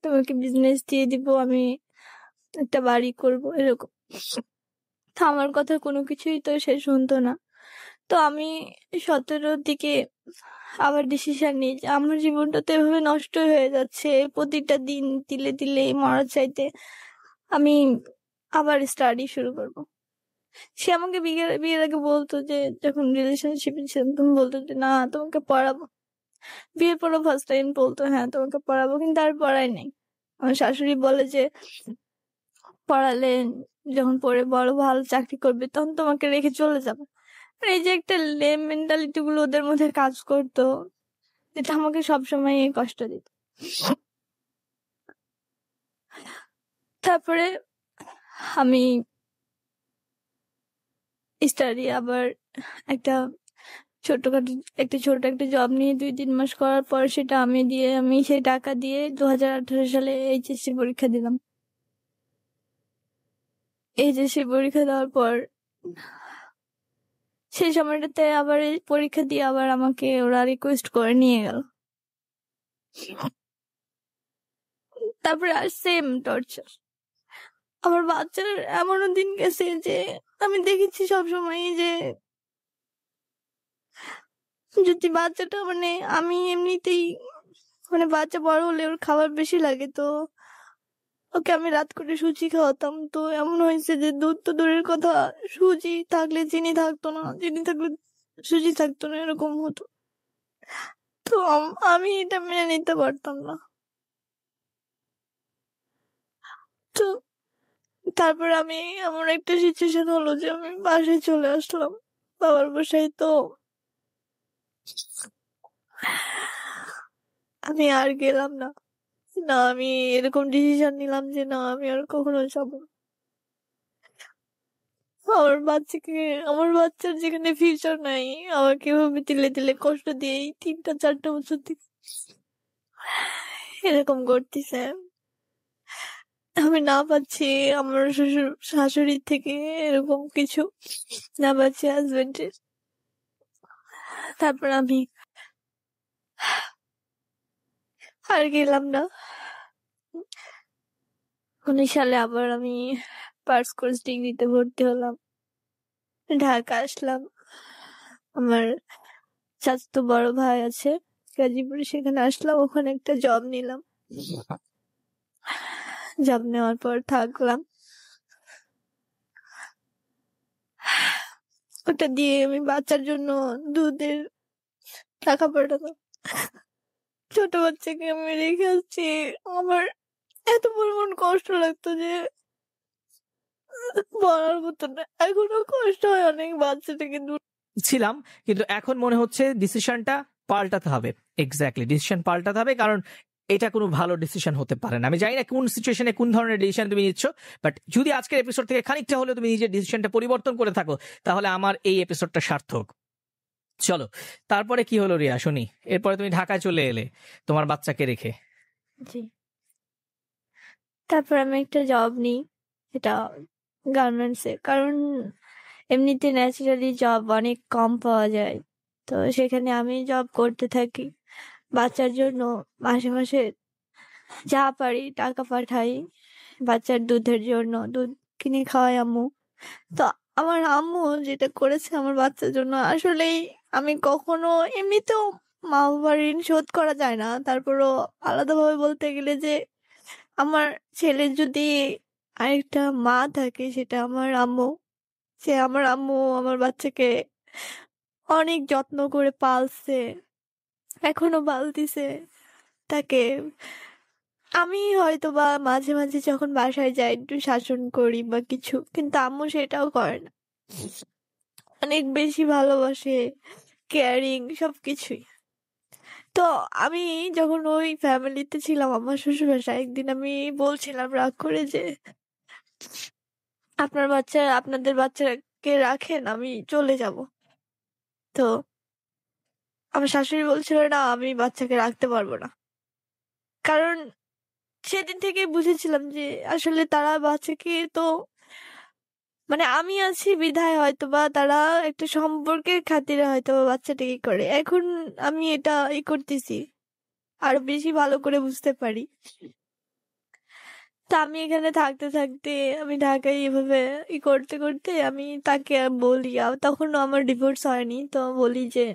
তোমাকে বিজনেস দিয়ে দিব, আমি একটা বাড়ি করব, এরকম। তো আমার কথা কোনো কিছুই তো সে শুনতো না। তো আমি 17-র দিকে আবার ডিসিশন নিই যে আমার জীবনটা তো এভাবে নষ্ট হয়ে যাচ্ছে, প্রতিটা দিন তিলে তিলে মরার চাইতে আমি আবার স্টাডি শুরু করব। সে আমাকে বিয়ের আগে বলতো যে, যখন রিলেশনশিপে ছিলাম তখন বলতো যে না তোমাকে পড়াবো। বিয়ের পরও ফার্স্ট টাইম বলতো হ্যাঁ তোমাকে পড়াবো, কিন্তু আর পড়াই নাই। আমার শাশুড়ি বলে যে পড়ালে যখন পড়ে বড় ভালো চাকরি করবে তখন তোমাকে রেখে চলে যাবে। আর এই যে একটা লেম মেন্টালিটি গুলো ওদের মধ্যে কাজ করতো, এটা আমাকে সবসময় কষ্ট দিত। তারপরে আমি স্টাডি আবার একটা ছোটখাটো ছোট একটা জব নিয়ে 2-3 মাস করার পর সেটা আমি সেই টাকা দিয়ে 2018 সালে এইচএসসি পরীক্ষা দিলাম। এইচএসসি পরীক্ষা দেওয়ার পর সেই সময়টাতে আবার এই পরীক্ষা দিয়ে আবার আমাকে ওরা রিকোয়েস্ট করে নিয়ে গেল। তারপরে আর সেম টর্চার। আমার বাচ্চার এমনও দিন গেছে যে আমি দেখেছি সবসময় যে যদি বাচ্চাটা মানে আমি এমনিতেই মানে বাচ্চা বড় হলে ওর খাবার বেশি লাগে, তো ওকে আমি রাত করে সুজি খাওয়াতাম। তো এমন হয়েছে যে দুধ তো দূরের কথা, সুজি থাকলে চিনি থাকতো না, চিনি থাকলে সুজি থাকতো না, এরকম হতো। তো আমি এটা মেনে নিতে পারতাম না। তো তারপর আমার একটা সিচুয়েশন হলো যে আমি বাসায় চলে আসলাম বাবার বাসায়। তো আমি আর গেলাম না। না, আমি এরকম ডিসিশন নিলাম যে না, আমি আর কখনো যাবো না। আমার বাচ্চার যেখানে ফিউচার নাই, আমাকে এভাবে তিলে তিলে কষ্ট দিয়ে এই 3-4 বছর থেকে এরকম করতেছে। আমি না পাচ্ছি আমার শ্বশুর শাশুড়ির থেকে এরকম কিছু, না পাচ্ছি হাজবেন্ডের। তারপর আমি আর গেলাম না। 19 সালে আবার আমি পার্স কোর্স ডিগ্রিতে ভর্তি হলাম, ঢাকা আসলাম। আমার চাচাতো বড় ভাই আছে গাজীপুরে, সেখানে আসলাম, ওখানে একটা জব নিলাম। জব নেওয়ার পর থাকলাম, ওটা দিয়ে আমি বাচ্চার জন্য দুধের টাকা পাঠাতাম। ছোট বাচ্চাকে আমি রেখে আসছি। আমার এত পরিমাণ কষ্ট লাগতো যে বলার মতো না। এখনো কষ্ট হয় অনেক বাচ্চাটাকে দূর। ছিলাম, কিন্তু এখন মনে হচ্ছে ডিসিশনটা পাল্টাতে হবে। এক্স্যাক্টলি, ডিসিশন পাল্টাতে হবে, কারণ এটা কোনো ভালো ডিসিশন হতে পারে না। আমি জানি না কোন সিচুয়েশনে কোন ধরনের ডিসিশন তুমি নিচ্ছ, বাট যদি আজকের এপিসোড থেকে খানিকটা হলেও তুমি নিজের ডিসিশনটা পরিবর্তন করে থাকো, তাহলে আমার এই এপিসোডটা সার্থক। চলো, তারপরে কি হলো রিয়া, শুনি। এরপরে তুমি ঢাকায় চলে এলে তোমার বাচ্চাকে রেখে। জি, তারপর আমি একটা জব নিই, এটা গার্মেন্টসে। কারণ এমনিতে ন্যাচারালি জব অনেক কম পাওয়া যায়, তো সেখানে আমি জব করতে থাকি। বাচ্চার জন্য মাসে মাসে যা পারি টাকা পাঠাই, বাচ্চার দুধের জন্য দুধ কিনে খাওয়াই আম্মু। তো আমার আম্মু যেটা করেছে আমার বাচ্চার জন্য, আসলেই আমি কখনো, এমনিতেও মা বাবার ঋণ শোধ করা যায় না, তারপরও আলাদাভাবে বলতে গেলে যে আমার ছেলের যদি আরেকটা মা থাকে সেটা আমার আম্মু। আমার আম্মু আমার বাচ্চাকে অনেক যত্ন করে পালছে, এখনো পালতিছে তাকে। আমি হয়তো বা মাঝে মাঝে যখন বাসায় যাই একটু শাসন করি বা কিছু, কিন্তু আম্মু সেটাও করে না, অনেক বেশি ভালোবাসে, কেয়ারিং সবকিছুই। তো আমি যখন ওই ফ্যামিলিতে ছিলাম আমার শ্বশুর বাসায়, একদিন আমি বলছিলাম রাগ করে যে আপনাদের বাচ্চাকে রাখেন, আমি চলে যাব। তো আমার শাশুড়ি বলছিল না, আমি বাচ্চাকে রাখতে পারবো না। কারণ সেদিন থেকে বুঝেছিলাম যে আসলে তারা বাচ্চাকে, তো মানে আমি আছি বিধায় হয়তো বা তারা একটা সম্পর্কের খাতিরে হয়তো বা বাচ্চাটাকে করে। এখন আমি এটা করতেছি, আরো বেশি ভালো করে বুঝতে পারি। তা আমি এখানে থাকতে থাকতে, আমি ঢাকায় এভাবে করতে করতে আমি তাকে বলি, তখনও আমার ডিভোর্স হয়নি, তো বলি যে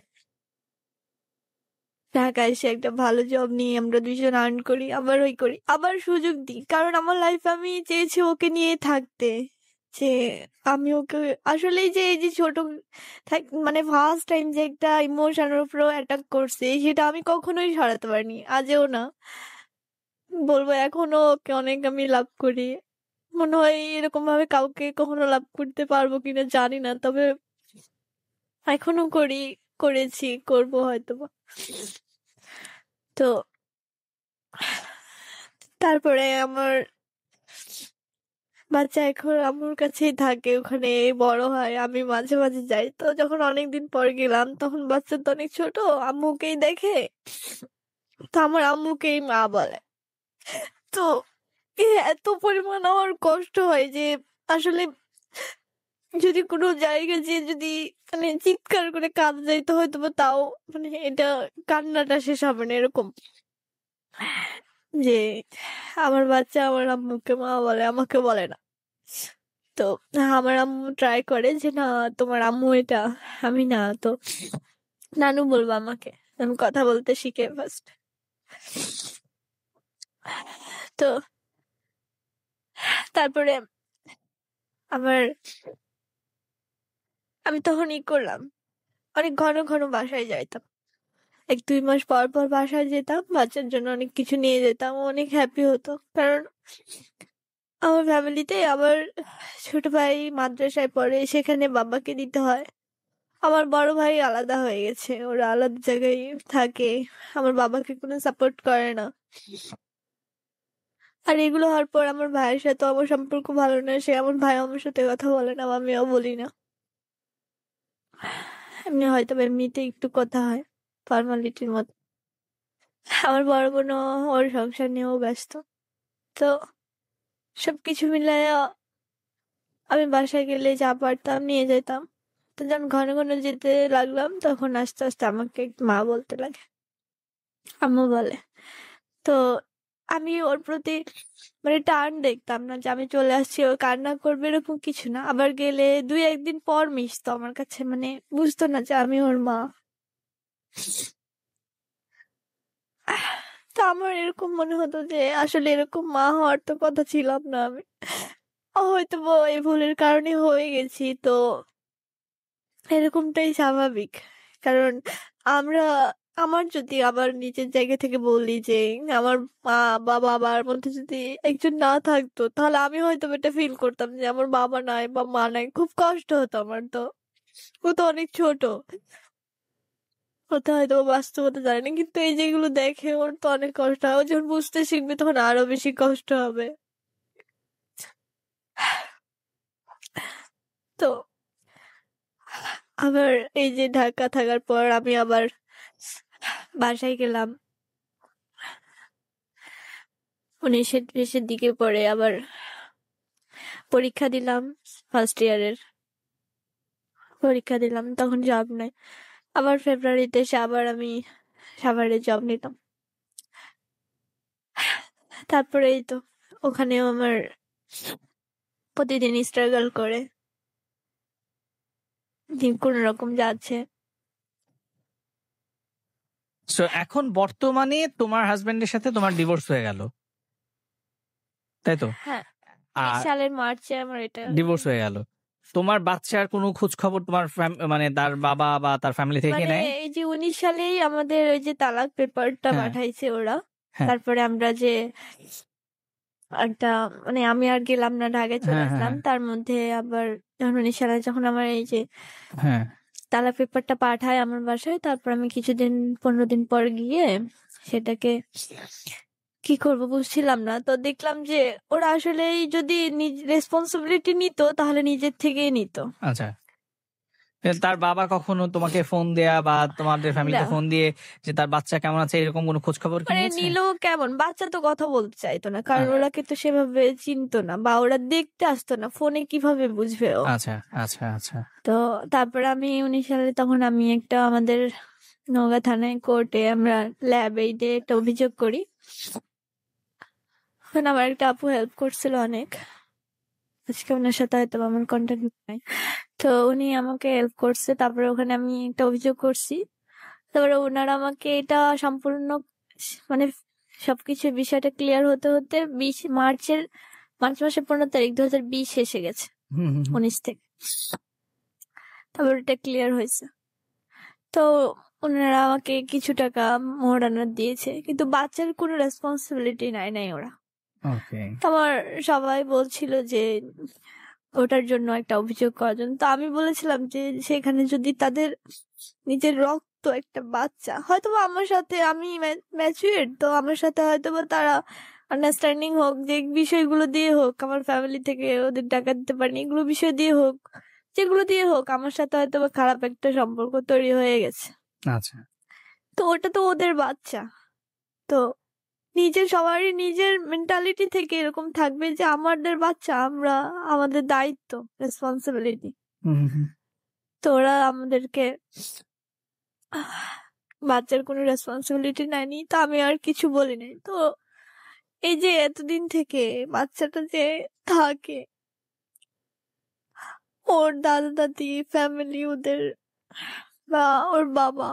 ঢাকায় এসে একটা ভালো জব নিয়ে আমরা দুইজন আর্ন করি, আবার করি, আবার সুযোগ দিই। কারণ আমার লাইফ আমি চেয়েছি ওকে নিয়ে থাকতে, যে আমি ওকে আসলে এই যে ছোট মানে ফার্স্ট টাইম যে একটা ইমোশনের উপরও অ্যাটাক করছে, সেটা আমি কখনোই সরাতে পারিনি, আজও না। বলবো এখনো ওকে অনেক আমি লাভ করি। মনে হয় এরকম ভাবে কাউকে কখনো লাভ করতে পারবো কিনা জানি না, তবে এখনো করি, করেছি, করবো হয়তো বা। তো তারপরে আমার বাচ্চা এখন আম্মুর কাছেই থাকে, ওখানে বড় হয়, আমি মাঝে মাঝে যাই। তো যখন অনেকদিন পর গেলাম তখন বাচ্চা তো অনেক ছোট, আম্মুকেই দেখে, তো আমার আম্মুকেই মা বলে। তো এত পরিমাণ আমার কষ্ট হয় যে আসলে যদি কোনো জায়গায় যে যদি মানে চিৎকার করে কাঁদা যাইতে হয়তো বা, তাও মানে এটা কান্নাটা শেষ হবে না এরকম, যে আমার বাচ্চা আমার আম্মুকে মা বলে, আমাকে বলে না। তো আমার আম্মু ট্রাই করে যে না তোমার আম্মু এটা, আমি না, তো নানু বলবো আমাকে, আমি কথা বলতে শিখে ফার্স্ট। তো তারপরে আমার আমি তখন করলাম, অনেক ঘন ঘন বাসায় যাইতাম, 1-2 মাস পর পর বাসায় যেতাম, বাচ্চার জন্য অনেক কিছু নিয়ে যেতাম, ও অনেক হ্যাপি হতো। কারণ আমার ফ্যামিলিতে আমার ছোট ভাই মাদ্রাসায় পড়ে, সেখানে বাবাকে দিতে হয়। আমার বড় ভাই আলাদা হয়ে গেছে, ওরা আলাদা জায়গায় থাকে, আমার বাবাকে কোনো সাপোর্ট করে না। আর এগুলো হওয়ার পর আমার ভাইয়ের সাথে আমার সম্পর্ক ভালো না, সে আমার ভাই আমার সাথে কথা বলে না, আমিও বলি না। এমনি হয়তো এমনিতে একটু কথা হয় ফর্মালিটির মতো। আমার বড় বোনও ওর সংসার নিয়েও ব্যস্ত। তো সবকিছু মিলায় আমি বাসায় গেলে যা পারতাম নিয়ে যেতাম। তো যখন ঘন ঘন যেতে লাগলাম তখন আস্তে আস্তে আমাকে মা বলতে লাগে, আম্মু বলে। তো আমি ওর প্রতি মানে টান দেখতাম না যে আমি চলে আসছি ও কান্না করবে, এরকম কিছু না। আবার গেলে 2-1 দিন পর মিশতো আমার কাছে, মানে বুঝতো না যে আমি ওর মা। তো আমার এরকম মনে হতো যে আসলে এরকম মা হওয়ার তো কথা ছিলাম না আমি, হয়তো এই ভুলের কারণে হয়ে গেছি। তো এরকমটাই স্বাভাবিক, কারণ আমরা আমার যদি আবার নিজের জায়গা থেকে বলি যে আমার মা বা বাবার মধ্যে যদি একজন না থাকতো, তাহলে আমি হয়তো এটা ফিল করতাম যে আমার বাবা নাই বা মা নাই, খুব কষ্ট হতো আমার। তো ও তো অনেক ছোট, হতে হয়তো ও বাস্তবতা জানে না, কিন্তু এই যেগুলো দেখে ওর তো অনেক কষ্ট হয়। ও যখন বুঝতে শিখবে তখন আরো বেশি কষ্ট হবে। তো আবার এই যে ঢাকা থাকার পর আমি আবার বাসায় গেলাম 19-20 দিকে, পরে আবার পরীক্ষা দিলাম, ফার্স্ট ইয়ারের পরীক্ষা দিলাম, তখন জব নাই। আবার ফেব্রুয়ারিতে এসে আবার আমি সাভারে জব নিলাম। তারপরে এই তো ওখানেও আমার প্রতিদিন স্ট্রাগল করে দিন কোন রকম যাচ্ছে। সো এখন বর্তমানে তোমার হাজবেন্ডের সাথে তোমার ডিভোর্স হয়ে গেল, তাই তো? হ্যাঁ, আর 20 সালের মার্চে আমার এটা ডিভোর্স হয়ে গেল। তোমার বাচ্চার কোনো খোঁজ খবর তোমার মানে তার বাবা বা তার ফ্যামিলি থেকে মানে নেয়? এই যে 19 সালেই আমাদের ওই যে তালাক পেপারটা হ্যাঁ পাঠাইছে ওরা। হ্যাঁ তারপরে আমরা যে একটা মানে আমি আর গেলাম না, ঢাকায় চলে হ্যাঁ আসলাম। হ্যাঁ তার মধ্যে আবার যখন 19 সালে যখন আমার এই যে হ্যাঁ তালাক পেপারটা পাঠায় আমার বাসায়, তারপর আমি কিছুদিন 15 দিন পর গিয়ে সেটাকে কি করব বুঝছিলাম না। তো দেখলাম যে ওরা আসলে যদি রেসপন্সিবিলিটি নিত তাহলে নিজের থেকেই নিত। আচ্ছা, তার বাবা কখনো তোমাকে ফোন দেয়া বা তোমাদের না, ফ্যামিলিতে ফোন দিয়ে যে তার বাচ্চা কেমন আছে এরকম কোনো খোঁজ খবর কি মানে নিয়েছে? নিল কেমন, বাচ্চা তো কথা বলতে চাইতো না, কারণ ওরাকে তো সেভাবে চিনতো না বা ওরা দেখতে আসতো না, ফোনে কিভাবে বুঝবে ও। আচ্ছা আচ্ছা আচ্ছা তো তারপরে আমি 19 সালে তখন আমি একটা আমাদের নওগাঁ থানায় কোর্টে আমরা ল্যাবে একটা অভিযোগ করি। ওখানে আমার একটা আপু হেল্প করছিল অনেক, আজকে ওনার সাথে হয়তো আমার কন্ট্যাক্ট নাই। তো উনি আমাকে হেল্প করছে, তারপরে ওখানে আমি একটা অভিযোগ করছি। তারপরে ওনারা আমাকে এটা সম্পূর্ণ মানে সবকিছু বিষয়টা ক্লিয়ার হতে হতে মার্চ মাসের 15 তারিখ 2020 এসে গেছে, হুম হুম হুম। 19 থেকে। তারপর এটা ক্লিয়ার হয়েছে। তো ওনারা আমাকে কিছু টাকা মোহরানা দিয়েছে, কিন্তু বাচ্চার কোনো রেসপন্সিবিলিটি নাই ওরা। ওকে তো আমার সবাই বলছিল যে ওটার জন্য একটা অভিযোগ করার জন্য। তো আমি বলেছিলাম যে সেখানে যদি তাদের নিজের রক্ত একটা বাচ্চা, হয়তোবা আমার সাথে আমি ম্যাচুয়ার, তো আমার সাথে হয়তোবা তারা আন্ডারস্ট্যান্ডিং হোক, যে বিষয়গুলো দিয়ে হোক, আমার ফ্যামিলি থেকে ওদের টাকা দিতে পারেনি, এগুলো বিষয় দিয়ে হোক, যেগুলো দিয়ে হোক, আমার সাথে হয়তোবা খারাপ একটা সম্পর্ক তৈরি হয়ে গেছে। আচ্ছা তো ওটা তো ওদের বাচ্চা। তো সবারই নিজের মেন্টালিটি থেকে এরকম থাকবে যে আমাদের বাচ্চা, আমরা আমাদের দায়িত্ব, রেসপন্সিবিলিটি। হুম হুম হুম। তো ওরা আমাদেরকে বাচ্চার কোনো রেসপন্সিবিলিটি নেয়নি, তো আমি আর কিছু বলি নাই। তো এই যে এতদিন থেকে বাচ্চাটা যে থাকে, ওর দাদা দাদি ফ্যামিলি ওদের বা ওর বাবা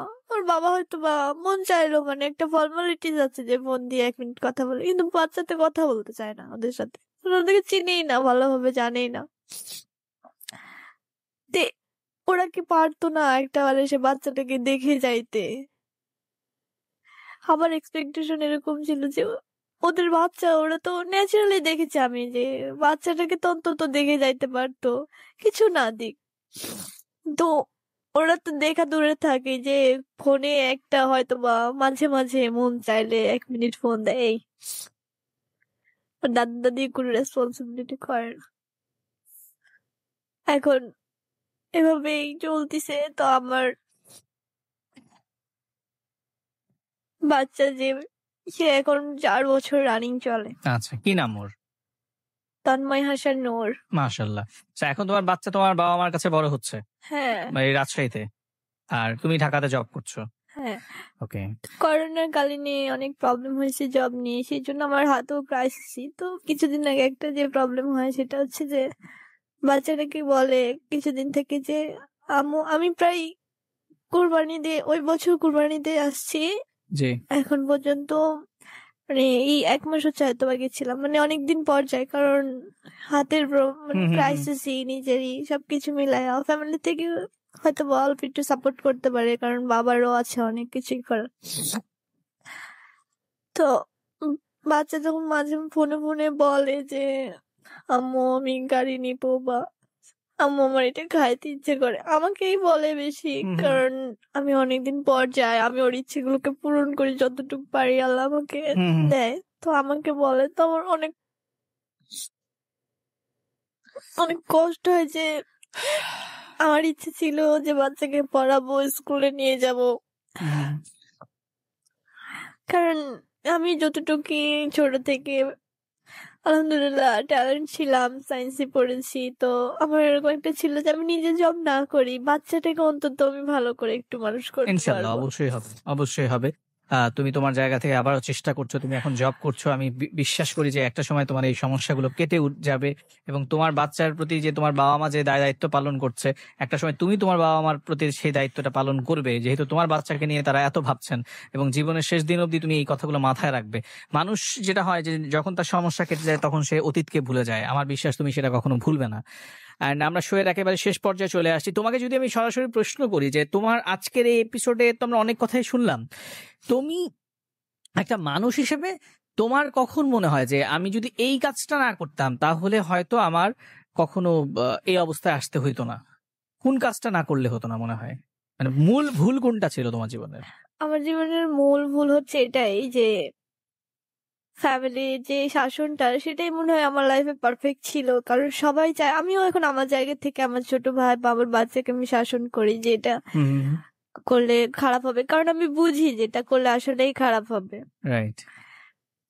হয়তো বা মন চাইলো, মানে একটা ফর্মালিটিস আছে যে ফোন দিয়ে 1 মিনিট কথা বলে, কিন্তু বাচ্চাতে কথা বলতে চায় না ওদের সাথে, ওদেরকে চিনেই না, ভালোভাবে জানেই না। তে ওরা কি পারতো না একটা বার এসে বাচ্চাটাকে দেখে যাইতে? আমার এক্সপেকটেশন এরকম ছিল যে ওদের বাচ্চা, ওরা তো ন্যাচারালি দেখেছে আমি যে বাচ্চাটাকে তো অন্তত দেখে যাইতে পারতো, কিছু না দিক। তো ওরা তো দেখা দূরে থাকে, যে ফোনে একটা হয়তো বা মাঝে মাঝে মন চাইলে 1 মিনিট ফোন দেয়, এই দাদা দাদি কোনো রেসপন্সিবিলিটি করে না। এখন এভাবেই চলতিছে। তো আমার বাচ্চা যে, সে এখন 4 বছর রানিং চলে। আচ্ছা, কি নাম ওর? তন্ময় হাসান নূর। মাশাআল্লাহ। এখন তোমার বাচ্চা তোমার বাবা মার কাছে বড় হচ্ছে হ্যাঁ এই রাজশাহীতে, আর তুমি ঢাকাতে জব করছো। হ্যাঁ, ওকে। করোনার কালীনে অনেক প্রবলেম হয়েছে জব নিয়ে, সেই জন্য আমার হাতেও ক্রাইসিস। তো কিছুদিন আগে একটা যে প্রবলেম হয় সেটা হচ্ছে যে বাচ্চাটাকে বলে কিছুদিন থেকে যে আম্মু, আমি প্রায় কুরবানি দিয়ে, ওই বছর কুরবানি দিয়ে আসছি, জি। এখন পর্যন্ত মানে এই 1 মাস হচ্ছে হয়তো বা গেছিলাম, মানে অনেকদিন পর যাই, কারণ হাতের ক্রাইসিসই নিজেরই সবকিছু মিলায়। ফ্যামিলি থেকে হয়তো বা অল্প একটু সাপোর্ট করতে পারে, কারণ বাবারও আছে অনেক কিছুই করার। তো বাচ্চা যখন মাঝে ফোনে ফোনে বলে যে আম্মু আমি গাড়ি নিবো, বা আম্মু আমার এটা খাইতে ইচ্ছে করে, আমাকেই বলে বেশি, কারণ আমি অনেকদিন পর যাই, আমি ওর ইচ্ছেগুলোকে পূরণ করি যতটুকু পারি, আল্লাহ আমাকে দেয়। তো আমাকে বলে, তো আমার অনেক অনেক কষ্ট হয় যে আমার ইচ্ছে ছিল যে বাচ্চাকে পড়াবো, স্কুলে নিয়ে যাব, কারণ আমি যতটুকু ছোট থেকে আলহামদুলিল্লাহ ট্যালেন্ট ছিলাম, সায়েন্সে পড়েছি। তো আমার এরকম একটা ছিল যে আমি নিজে জব না করি, বাচ্চাটাকে অন্তত আমি ভালো করে একটু মানুষ করতে ইনশাআল্লাহ পারবো। অবশ্যই হবে, অবশ্যই হবে। তুমি তোমার জায়গা থেকে আবারও চেষ্টা করছো, তুমি এখন জব করছো, আমি বিশ্বাস করি যে একটা সময় তোমার এই সমস্যাগুলো কেটে যাবে, এবং তোমার বাচ্চার প্রতি যে তোমার বাবা মা যে দায়িত্ব পালন করছে, একটা সময় তুমি তোমার বাবা মার প্রতি সেই দায়িত্বটা পালন করবে, যেহেতু তোমার বাচ্চাকে নিয়ে তারা এত ভাবছেন, এবং জীবনের শেষ দিন অবধি তুমি এই কথাগুলো মাথায় রাখবে। মানুষ যেটা হয় যে যখন তার সমস্যা কেটে যায় তখন সে অতীতকে ভুলে যায়, আমার বিশ্বাস তুমি সেটা কখনো ভুলবে না। অ্যান্ড আমরা শোয়ের একেবারে শেষ পর্যায়ে চলে আসছি। তোমাকে যদি আমি সরাসরি প্রশ্ন করি যে তোমার আজকের এই এপিসোডে তো আমরা অনেক কথাই শুনলাম, তুমি একটা মানুষ হিসেবে তোমার কখন মনে হয় যে আমি যদি এই কাজটা না করতাম তাহলে হয়তো আমার কখনো এই অবস্থায় আসতে হইতো না? কোন কাজটা না করলে হতো না মনে হয়, মানে মূল ভুল কোনটা ছিল তোমার জীবনের? আমার জীবনের মূল ভুল হচ্ছে এটাই যে ফ্যামিলির যে শাসনটা, সেটাই মনে হয় আমার লাইফে পারফেক্ট ছিল, কারণ সবাই চায়, আমিও এখন আমার জায়গা থেকে আমার ছোট ভাই বা আমার বাচ্চাকে আমি শাসন করি যে এটা করলে খারাপ হবে, কারণ আমি বুঝি যে এটা করলে আসলেই খারাপ হবে। রাইট।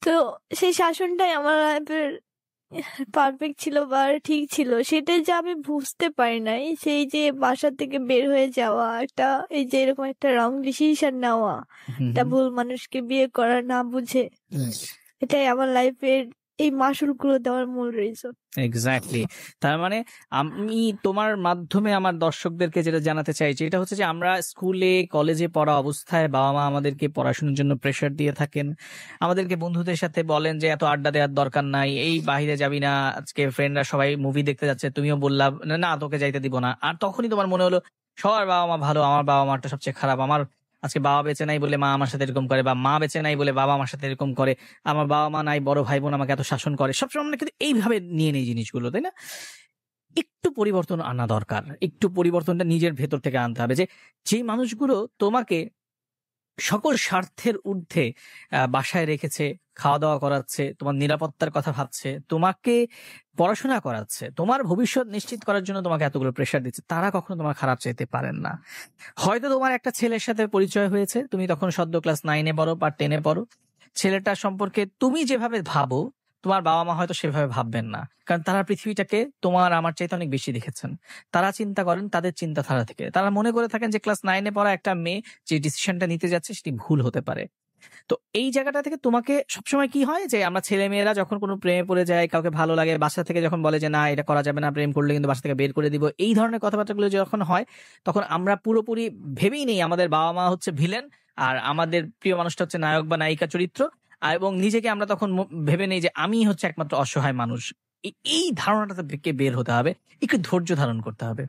তো সেই শাসনটাই আমার লাইফের পারফেক্ট ছিল বা ঠিক ছিল, সেটাই যে আমি বুঝতে পারি নাই। সেই যে বাসা থেকে বের হয়ে যাওয়া, একটা এই যে এরকম একটা রং ডিসিশন নেওয়া, একটা ভুল মানুষকে বিয়ে করা না বুঝে, এটাই আমার লাইফের এই মাসুলগুলো দেওয়ার মূল রিজন। এক্স্যাক্টলি। তার মানে আমি তোমার মাধ্যমে আমার দর্শকদেরকে যেটা জানাতে চাইছি এটা হচ্ছে যে আমরা স্কুলে কলেজে পড়া অবস্থায় বাবা মা আমাদেরকে পড়াশোনার জন্য প্রেশার দিয়ে থাকেন, আমাদেরকে বন্ধুদের সাথে বলেন যে এত আড্ডা দেওয়ার দরকার নাই, এই বাইরে যাবি না, আজকে ফ্রেন্ডরা সবাই মুভি দেখতে যাচ্ছে, তুমিও বললা না তোকে যাইতে দিব না, আর তখনই তোমার মনে হলো সবার বাবা মা ভালো, আমার বাবা মাটা সবচেয়ে খারাপ, আমার আজকে বাবা বেঁচে নাই বলে মা আমার সাথে এরকম করে, বা মা বেঁচে নাই বলে বাবা আমার সাথে এরকম করে, আমার বাবা মা নাই, বড় ভাই বোন আমাকে এত শাসন করে, সবসময় আমরা কিন্তু এইভাবে নিয়ে নেই জিনিসগুলো, তাই না? একটু পরিবর্তন আনা দরকার, একটু পরিবর্তনটা নিজের ভেতর থেকে আনতে হবে। যে মানুষগুলো তোমাকে সকল স্বার্থের ঊর্ধ্বে বাসায় রেখেছে, খাওয়া দাওয়া করাচ্ছে, তোমার নিরাপত্তার কথা ভাবছে, তোমাকে পড়াশোনা করাচ্ছে, তোমার ভবিষ্যৎ নিশ্চিত করার জন্য তোমাকে এতগুলো প্রেশার দিচ্ছে, তারা কখনো তোমার খারাপ চাইতে পারেন না। হয়তো তোমার একটা ছেলের সাথে পরিচয় হয়েছে, তুমি তখন সদ্য ক্লাস 9-এ পড়ো বা 10-এ পড়ো, ছেলেটার সম্পর্কে তুমি যেভাবে ভাবো তোমার বাবা মা হয়তো সেভাবে ভাববেন না, কারণ তারা পৃথিবীটাকে তোমার আমার চাইতে অনেক বেশি দেখেছেন। তারা চিন্তা করেন তাদের চিন্তাধারা থেকে, তারা মনে করে থাকেন যে ক্লাস 9-এ পড়া একটা মেয়ে যে ডিসিশনটা নিতে যাচ্ছে সেটি ভুল হতে পারে। তো এই জায়গাটা থেকে তোমাকে সবসময় কি হয় যে আমরা ছেলে মেয়েরা যখন কোনো প্রেমে পড়ে যায়, কাউকে ভালো লাগে, বাসা থেকে যখন বলে যে না এটা করা যাবে না, প্রেম করলে কিন্তু বাসা থেকে বের করে দিব, এই ধরনের কথাবার্তাগুলো যখন হয় তখন আমরা পুরোপুরি ভেবেই নেই আমাদের বাবা মা হচ্ছে ভিলেন আর আমাদের প্রিয় মানুষটা হচ্ছে নায়ক বা নায়িকা চরিত্র, এবং নিজেকে আমরা তখন ভেবে নেই যে আমি হচ্ছে একমাত্র অসহায় মানুষ। এই ধারণাটা থেকে বের হতে হবে, একটু ধৈর্য ধারণ করতে হবে।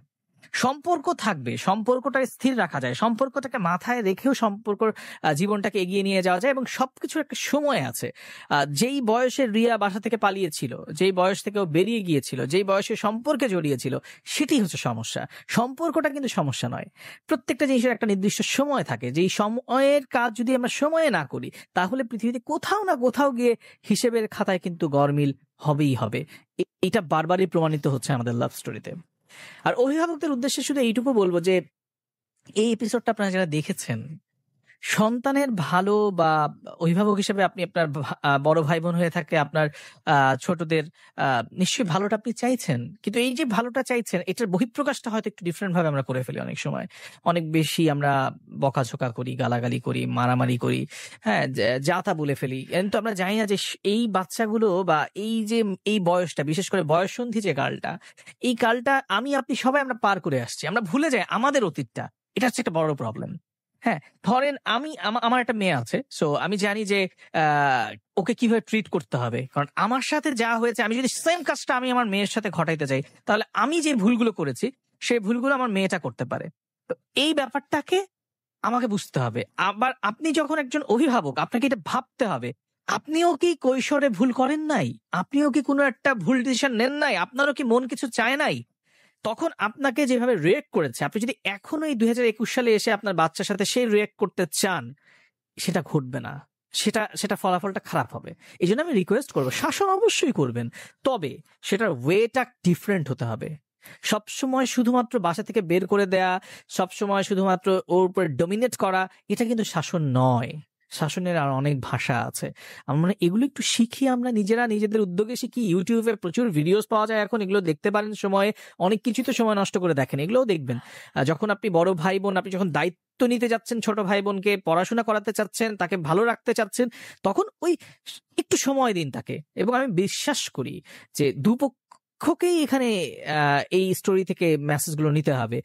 সম্পর্ক থাকবে, সম্পর্কটা স্থির রাখা যায়, সম্পর্কটাকে মাথায় রেখেও সম্পর্ক জীবনটাকে এগিয়ে নিয়ে যাওয়া যায়, এবং সবকিছুর একটা সময় আছে। যেই বয়সে রিয়া বাসা থেকে পালিয়েছিল, যেই বয়স থেকে ও বেরিয়ে গিয়েছিল, যেই বয়সে সম্পর্কে জড়িয়েছিল, সেটি হচ্ছে সমস্যা। সম্পর্কটা কিন্তু সমস্যা নয়। প্রত্যেকটা জিনিসের একটা নির্দিষ্ট সময় থাকে, যেই সময়ের কাজ যদি আমরা সময়ে না করি তাহলে পৃথিবীতে কোথাও না কোথাও গিয়ে হিসেবের খাতায় কিন্তু গরমিল হবেই হবে। এটা বারবারই প্রমাণিত হচ্ছে আমাদের লাভ স্টোরিতে। আর অভিভাবকদের উদ্দেশ্যে শুধু এইটুকু বলবো যে এই এপিসোডটা আপনারা যারা দেখেছেন, সন্তানের ভালো বা অভিভাবক হিসেবে আপনি আপনার বড় ভাই বোন হয়ে থাকে, আপনার ছোটদের নিশ্চয়ই ভালোটা আপনি চাইছেন, কিন্তু এই যে ভালোটা চাইছেন এটার বহিঃপ্রকাশটা হয়তো একটু ডিফারেন্ট ভাবে আমরা করে ফেলি। অনেক সময় অনেক বেশি আমরা বকাঝোকা করি, গালাগালি করি, মারামারি করি, হ্যাঁ, যা তা বলে ফেলি। কিন্তু আমরা জানি না যে এই বাচ্চাগুলো বা এই যে এই বয়সটা, বিশেষ করে বয়ঃসন্ধি যে কালটা, এই কালটা আমি আপনি সবাই আমরা পার করে আসছি, আমরা ভুলে যাই আমাদের অতীতটা। এটা হচ্ছে একটা বড় প্রবলেম। হ্যাঁ, ধরেন আমার একটা মেয়ে আছে, সো আমি জানি যে ওকে কিভাবে ট্রিট করতে হবে, কারণ আমার সাথে যা হয়েছে, আমি যদি সেম কাজটা আমি আমার মেয়ের সাথে ঘটাইতে চাই তাহলে আমি যে ভুলগুলো করেছি সেই ভুলগুলো আমার মেয়েটা করতে পারে। তো এই ব্যাপারটাকে আমাকে বুঝতে হবে। আবার আপনি যখন একজন অভিভাবক, আপনাকে এটা ভাবতে হবে, আপনিও কি কৈশোরে ভুল করেন নাই? আপনিও কি কোনো একটা ভুল ডিসিশন নেন নাই? আপনারও কি মন কিছু চায় নাই? তখন আপনাকে যেভাবে রিয়েক্ট করেছে, আপনি যদি এখনো এই 2021 সালে এসে আপনার বাচ্চার সাথে সেই রিয়েক্ট করতে চান, সেটা ঘটবে না, সেটা ফলাফলটা খারাপ হবে। এই জন্য আমি রিকোয়েস্ট করবো, শাসন অবশ্যই করবেন, তবে সেটার ওয়েটা ডিফারেন্ট হতে হবে। সবসময় শুধুমাত্র বাসা থেকে বের করে দেয়া, সবসময় শুধুমাত্র ওর উপরে ডমিনেট করা, এটা কিন্তু শাসন নয়। শাসনের আর অনেক ভাষা আছে। আমরা এগুলো একটু শিখি, আমরা নিজেরা নিজেদের উদ্যোগে শিখি। ইউটিউবে প্রচুর ভিডিওস পাওয়া যায় এখন, এগুলো দেখতে পারেন। সময়ে অনেক কিছুই তো সময় নষ্ট করে দেখেন, এগুলোও দেখবেন। যখন আপনি বড় ভাই বোন, আপনি যখন দায়িত্ব নিতে যাচ্ছেন, ছোট ভাই বোনকে পড়াশোনা করাতে চাচ্ছেন, তাকে ভালো রাখতে চাচ্ছেন, তখন ওই একটু সময় দিন তাকে। এবং আমি বিশ্বাস করি যে দুপক্ষকেই এখানে এই স্টোরি থেকে মেসেজগুলো নিতে হবে।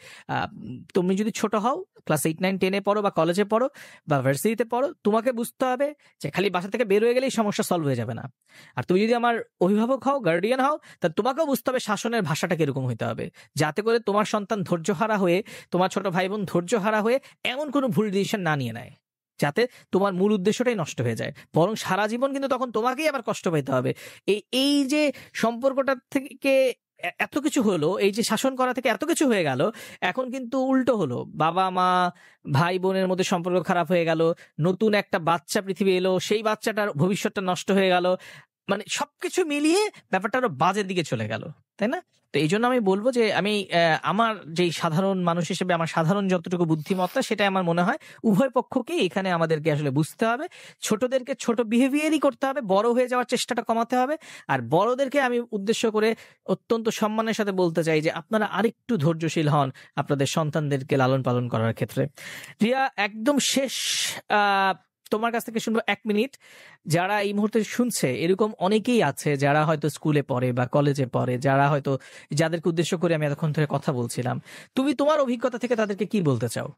তুমি যদি ছোট হও, ক্লাস 8, 9, 10-এ পড়ো বা কলেজে পড়ো বা ভার্সিটিতে পড়ো, তোমাকে বুঝতে হবে যে খালি বাসা থেকে বের হয়ে গেলেই সমস্যা সলভ হয়ে যাবে না। আর তুমি যদি আমার অভিভাবক হও, গার্ডিয়ান হও, তা তোমাকেও বুঝতে হবে শাসনের ভাষাটা কিরকম হইতে হবে, যাতে করে তোমার সন্তান ধৈর্যহারা হয়ে, তোমার ছোট ভাই বোন ধৈর্যহারা হয়ে এমন কোনো ভুল ডিসিশন না নিয়ে নেয় যাতে তোমার মূল উদ্দেশ্যটাই নষ্ট হয়ে যায়, বরং সারা জীবন কিন্তু তখন তোমাকেই আবার কষ্ট পাইতে হবে। এই যে সম্পর্কটা থেকে এত কিছু হলো, এই যে শাসন করা থেকে এত কিছু হয়ে গেল, এখন কিন্তু উল্টো হলো, বাবা মা ভাই বোনের মধ্যে সম্পর্ক খারাপ হয়ে গেল, নতুন একটা বাচ্চা পৃথিবী এলো, সেই বাচ্চাটার ভবিষ্যৎটা নষ্ট হয়ে গেল, মানে সবকিছু মিলিয়ে ব্যাপারটা আরো বাজের দিকে চলে গেল, তাই না? তো এই জন্য আমি বলবো যে আমি আমার যে সাধারণ মানুষ হিসেবে আমার সাধারণ যতটুকু বুদ্ধিমত্তা, সেটা আমার মনে হয় উভয় পক্ষকে এখানে আমাদেরকে আসলে বুঝতে হবে। ছোটদেরকে ছোট বিহেভিয়ারই করতে হবে, বড় হয়ে যাওয়ার চেষ্টাটা কমাতে হবে। আর বড়দেরকে আমি উদ্দেশ্য করে অত্যন্ত সম্মানের সাথে বলতে চাই যে আপনারা আরেকটু ধৈর্যশীল হন আপনাদের সন্তানদেরকে লালন পালন করার ক্ষেত্রে। রিয়া, একদম শেষ তোমার কাছ থেকে শুনবো 1 মিনিট। যারা এই মুহূর্তে শুনছে, এরকম অনেকেই আছে যারা হয়তো স্কুলে পড়ে বা কলেজে পড়ে, যারা হয়তো, যাদেরকে উদ্দেশ্য করে আমি এতক্ষণ ধরে কথা বলছিলাম, তুমি তোমার অভিজ্ঞতা থেকে তাদেরকে কি বলতে চাও?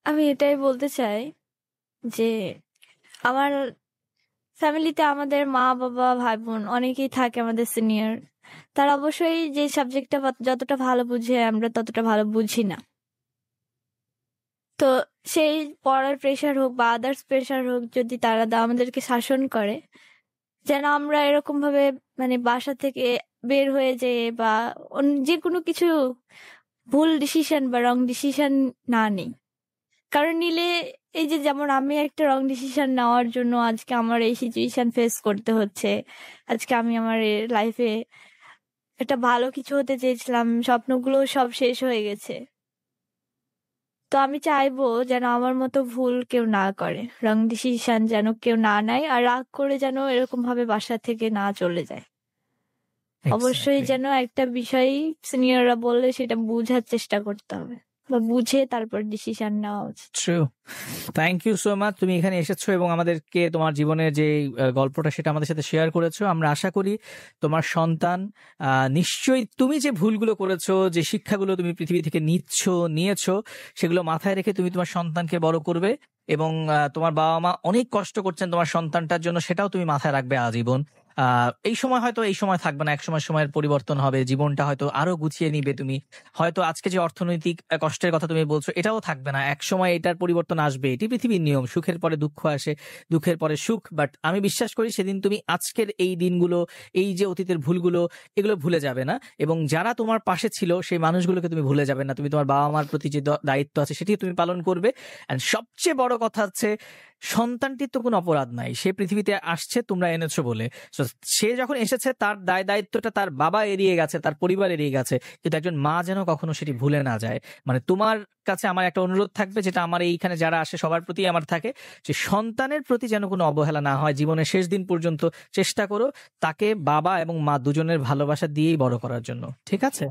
আমি এটাই বলতে চাই যে আমার ফ্যামিলিতে আমাদের মা বাবা ভাই বোন অনেকেই থাকে আমাদের সিনিয়র, তারা অবশ্যই যে সাবজেক্টটা যতটা ভালো বুঝে আমরা ততটা ভালো বুঝি না। তো সেই পড়ার প্রেশার হোক বা আদার্স প্রেশার হোক, যদি তারা আমাদেরকে শাসন করে, যেন আমরা এরকম ভাবে মানে বাসা থেকে বের হয়ে যেয়ে বা যে কোনো কিছু ভুল ডিসিশন বা রং ডিসিশন না নিই। কারণ নিলে এই যে যেমন আমি একটা রং ডিসিশন নেওয়ার জন্য আজকে আমার এই সিচুয়েশন ফেস করতে হচ্ছে, আজকে আমি আমার লাইফে একটা ভালো কিছু হতে চেয়েছিলাম, স্বপ্নগুলো সব শেষ হয়ে গেছে। তো আমি চাইবো যেন আমার মতো ভুল কেউ না করে, রং ডিসিশন যেন কেউ না নেয়, আর রাগ করে যেন এরকম ভাবে বাসা থেকে না চলে যায়। অবশ্যই যেন একটা বিষয় সিনিয়ররা বললে সেটা বুঝার চেষ্টা করতে হবে বা বুঝে তারপর ডিসিশন নেওয়া উচিত। True. Thank you so much, তুমি এখানে এসেছো এবং আমাদেরকে তোমার জীবনের যে গল্পটা সেটা আমাদের সাথে শেয়ার করেছো। আমরা আশা করি তোমার সন্তান নিশ্চয়ই তুমি যে ভুলগুলো করেছো, যে শিক্ষাগুলো তুমি পৃথিবী থেকে নিয়েছো, সেগুলো মাথায় রেখে তুমি তোমার সন্তানকে বড় করবে। এবং তোমার বাবা মা অনেক কষ্ট করছেন তোমার সন্তানটার জন্য, সেটাও তুমি মাথায় রাখবে আজীবন। এই সময় হয়তো এই সময় থাকবে না, এক সময় সময়ের পরিবর্তন হবে, জীবনটা হয়তো আরো গুছিয়ে নিবে তুমি, হয়তো আজকে যে অর্থনৈতিক কষ্টের কথা তুমি বলছো এটাও থাকবে না, এক সময় এটার পরিবর্তন আসবে, এটি পৃথিবীর নিয়ম, সুখের পরে দুঃখ আসে, দুঃখের পরে সুখ। বাট আমি বিশ্বাস করি সেদিন তুমি আজকের এই দিনগুলো, এই যে অতীতের ভুলগুলো, এগুলো ভুলে যাবে না, এবং যারা তোমার পাশে ছিল সেই মানুষগুলোকে তুমি ভুলে যাবে না, তুমি তোমার বাবা মার প্রতি যে দায়িত্ব আছে সেটি তুমি পালন করবে। এন্ড সবচেয়ে বড় কথা হচ্ছে সন্তানটির তো কোনো অপরাধ নাই, সে পৃথিবীতে আসছে তোমরা এনেছো বলে। So, সে যখন এসেছে তার দায়িত্বটা তার বাবা এড়িয়ে গেছে, তার পরিবার এড়িয়ে গেছে, কিন্তু একজন মা যেন কখনো সেটি ভুলে না যায়। মানে তোমার কাছে আমার একটা অনুরোধ থাকবে, যেটা আমার এইখানে যারা আসে সবার প্রতি আমার থাকে, যে সন্তানের প্রতি যেন কোনো অবহেলা না হয়, জীবনের শেষ দিন পর্যন্ত চেষ্টা করো তাকে বাবা এবং মা দুজনের ভালোবাসা দিয়েই বড় করার জন্য, ঠিক আছে?